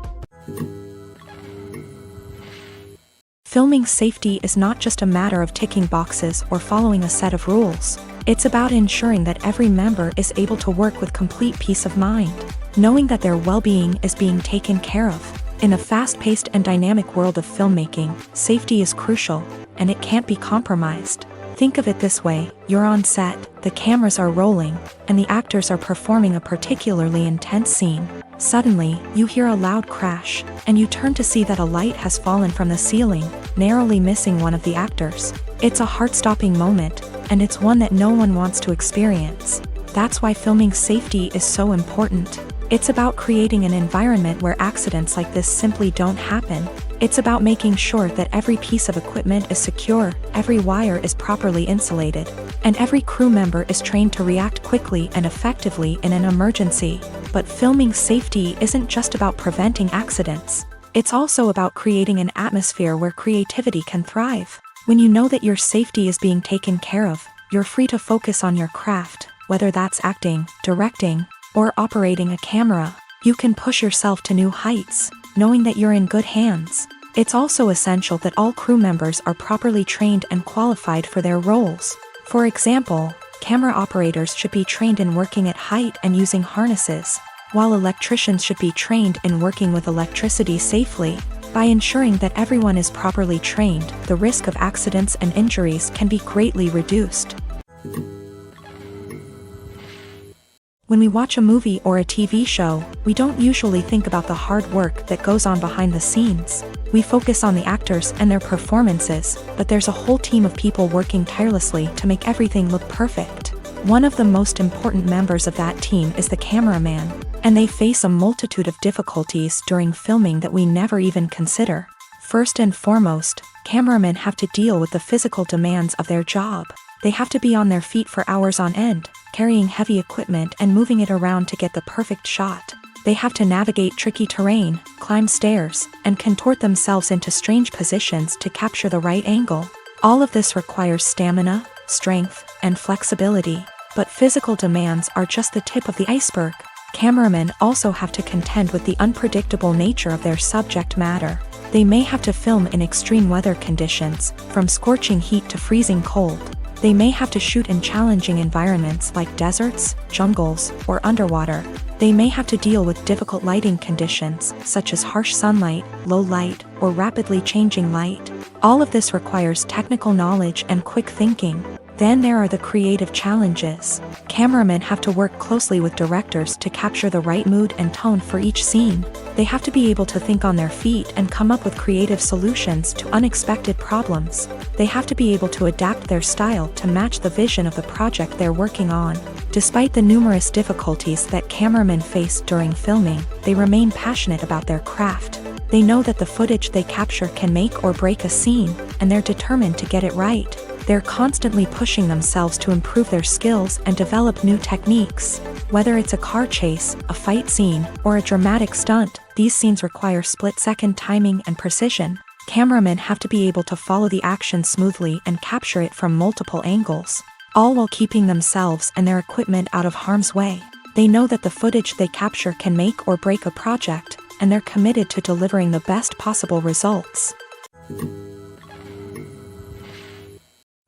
Filming safety is not just a matter of ticking boxes or following a set of rules. It's about ensuring that every member is able to work with complete peace of mind, knowing that their well-being is being taken care of. In a fast-paced and dynamic world of filmmaking, safety is crucial, and it can't be compromised. Think of it this way: you're on set, the cameras are rolling, and the actors are performing a particularly intense scene. Suddenly, you hear a loud crash, and you turn to see that a light has fallen from the ceiling, narrowly missing one of the actors. It's a heart-stopping moment, and it's one that no one wants to experience. That's why filming safety is so important. It's about creating an environment where accidents like this simply don't happen. It's about making sure that every piece of equipment is secure, every wire is properly insulated, and every crew member is trained to react quickly and effectively in an emergency. But filming safety isn't just about preventing accidents. It's also about creating an atmosphere where creativity can thrive. When you know that your safety is being taken care of, you're free to focus on your craft, whether that's acting, directing, or operating a camera. You can push yourself to new heights, knowing that you're in good hands. It's also essential that all crew members are properly trained and qualified for their roles. For example, camera operators should be trained in working at height and using harnesses, while electricians should be trained in working with electricity safely. By ensuring that everyone is properly trained, the risk of accidents and injuries can be greatly reduced. When we watch a movie or a TV show, we don't usually think about the hard work that goes on behind the scenes. We focus on the actors and their performances, but there's a whole team of people working tirelessly to make everything look perfect. One of the most important members of that team is the cameraman, and they face a multitude of difficulties during filming that we never even consider. First and foremost, cameramen have to deal with the physical demands of their job. They have to be on their feet for hours on end, carrying heavy equipment and moving it around to get the perfect shot. They have to navigate tricky terrain, climb stairs, and contort themselves into strange positions to capture the right angle. All of this requires stamina, strength, and flexibility. But physical demands are just the tip of the iceberg. Cameramen also have to contend with the unpredictable nature of their subject matter. They may have to film in extreme weather conditions, from scorching heat to freezing cold. They may have to shoot in challenging environments like deserts, jungles, or underwater. They may have to deal with difficult lighting conditions, such as harsh sunlight, low light, or rapidly changing light. All of this requires technical knowledge and quick thinking. Then there are the creative challenges. Cameramen have to work closely with directors to capture the right mood and tone for each scene. They have to be able to think on their feet and come up with creative solutions to unexpected problems. They have to be able to adapt their style to match the vision of the project they're working on. Despite the numerous difficulties that cameramen face during filming, they remain passionate about their craft. They know that the footage they capture can make or break a scene, and they're determined to get it right. They're constantly pushing themselves to improve their skills and develop new techniques. Whether it's a car chase, a fight scene, or a dramatic stunt, these scenes require split-second timing and precision. Cameramen have to be able to follow the action smoothly and capture it from multiple angles, all while keeping themselves and their equipment out of harm's way. They know that the footage they capture can make or break a project, and they're committed to delivering the best possible results.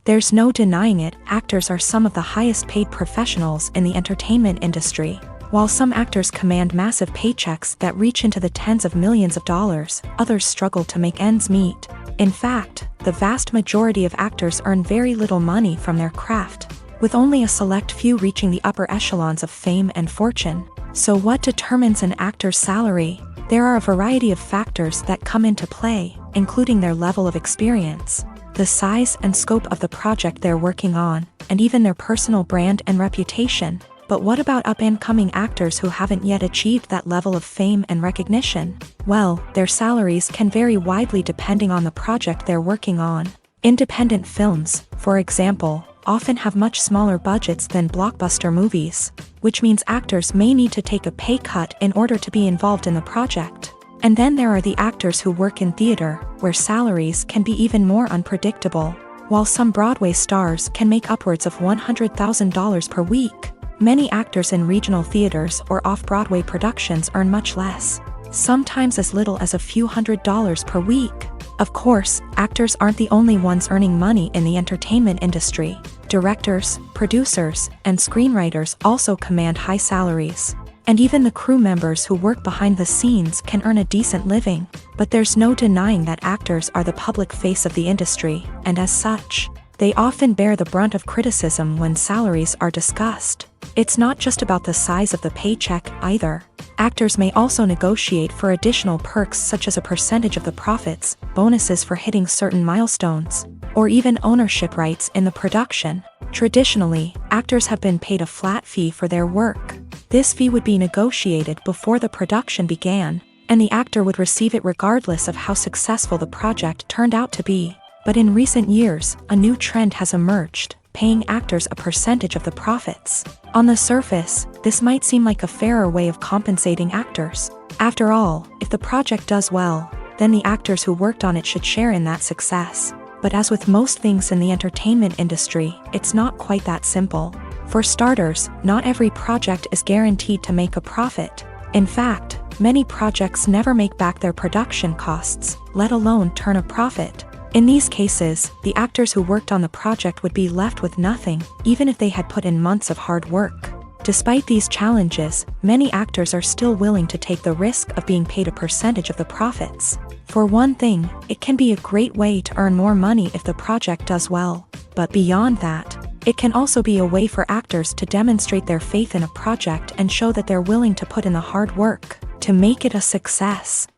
There's no denying it, actors are some of the highest paid professionals in the entertainment industry. While some actors command massive paychecks that reach into the tens of millions of dollars, others struggle to make ends meet. In fact, the vast majority of actors earn very little money from their craft, with only a select few reaching the upper echelons of fame and fortune. So what determines an actor's salary? There are a variety of factors that come into play, including their level of experience, the size and scope of the project they're working on, and even their personal brand and reputation. But what about up-and-coming actors who haven't yet achieved that level of fame and recognition? Well, their salaries can vary widely depending on the project they're working on. Independent films, for example, often have much smaller budgets than blockbuster movies, which means actors may need to take a pay cut in order to be involved in the project. And then there are the actors who work in theater, where salaries can be even more unpredictable. While some Broadway stars can make upwards of $100,000 per week, many actors in regional theaters or off-Broadway productions earn much less, sometimes as little as a few $100s per week. Of course, actors aren't the only ones earning money in the entertainment industry. Directors, producers, and screenwriters also command high salaries. And even the crew members who work behind the scenes can earn a decent living. But there's no denying that actors are the public face of the industry, and as such, they often bear the brunt of criticism when salaries are discussed. It's not just about the size of the paycheck either. Actors may also negotiate for additional perks such as a percentage of the profits, bonuses for hitting certain milestones, or even ownership rights in the production. Traditionally, actors have been paid a flat fee for their work. This fee would be negotiated before the production began, and the actor would receive it regardless of how successful the project turned out to be. But in recent years, a new trend has emerged, paying actors a percentage of the profits. On the surface, this might seem like a fairer way of compensating actors. After all, if the project does well, then the actors who worked on it should share in that success. But as with most things in the entertainment industry, it's not quite that simple. For starters, not every project is guaranteed to make a profit. In fact, many projects never make back their production costs, let alone turn a profit. In these cases, the actors who worked on the project would be left with nothing, even if they had put in months of hard work. Despite these challenges, many actors are still willing to take the risk of being paid a percentage of the profits. For one thing, it can be a great way to earn more money if the project does well. But beyond that, It can also be a way for actors to demonstrate their faith in a project and show that they're willing to put in the hard work to make it a success.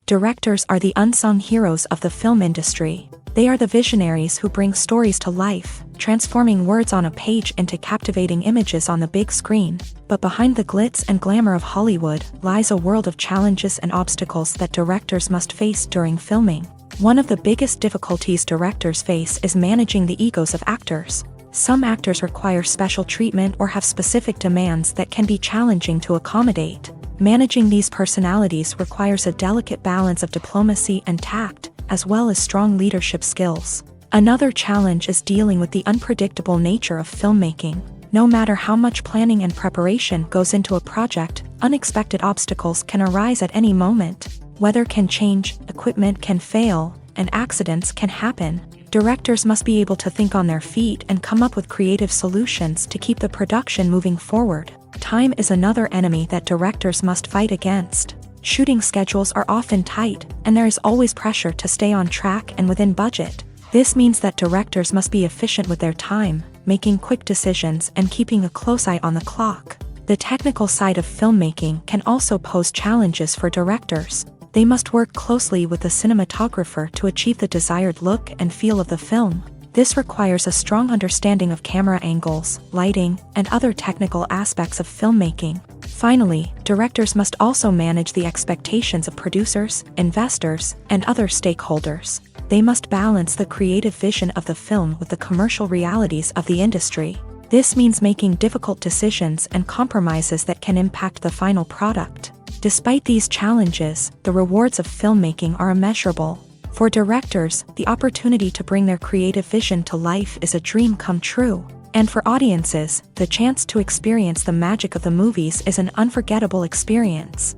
Directors are the unsung heroes of the film industry. They are the visionaries who bring stories to life, transforming words on a page into captivating images on the big screen. But behind the glitz and glamour of Hollywood lies a world of challenges and obstacles that directors must face during filming. One of the biggest difficulties directors face is managing the egos of actors. Some actors require special treatment or have specific demands that can be challenging to accommodate. Managing these personalities requires a delicate balance of diplomacy and tact, as well as strong leadership skills. Another challenge is dealing with the unpredictable nature of filmmaking. No matter how much planning and preparation goes into a project, unexpected obstacles can arise at any moment. Weather can change, equipment can fail, and accidents can happen. Directors must be able to think on their feet and come up with creative solutions to keep the production moving forward. Time is another enemy that directors must fight against. Shooting schedules are often tight, and there is always pressure to stay on track and within budget. This means that directors must be efficient with their time, making quick decisions and keeping a close eye on the clock. The technical side of filmmaking can also pose challenges for directors. They must work closely with the cinematographer to achieve the desired look and feel of the film. This requires a strong understanding of camera angles, lighting, and other technical aspects of filmmaking. Finally, directors must also manage the expectations of producers, investors, and other stakeholders. They must balance the creative vision of the film with the commercial realities of the industry. This means making difficult decisions and compromises that can impact the final product. Despite these challenges, the rewards of filmmaking are immeasurable. For directors, the opportunity to bring their creative vision to life is a dream come true. And for audiences, the chance to experience the magic of the movies is an unforgettable experience.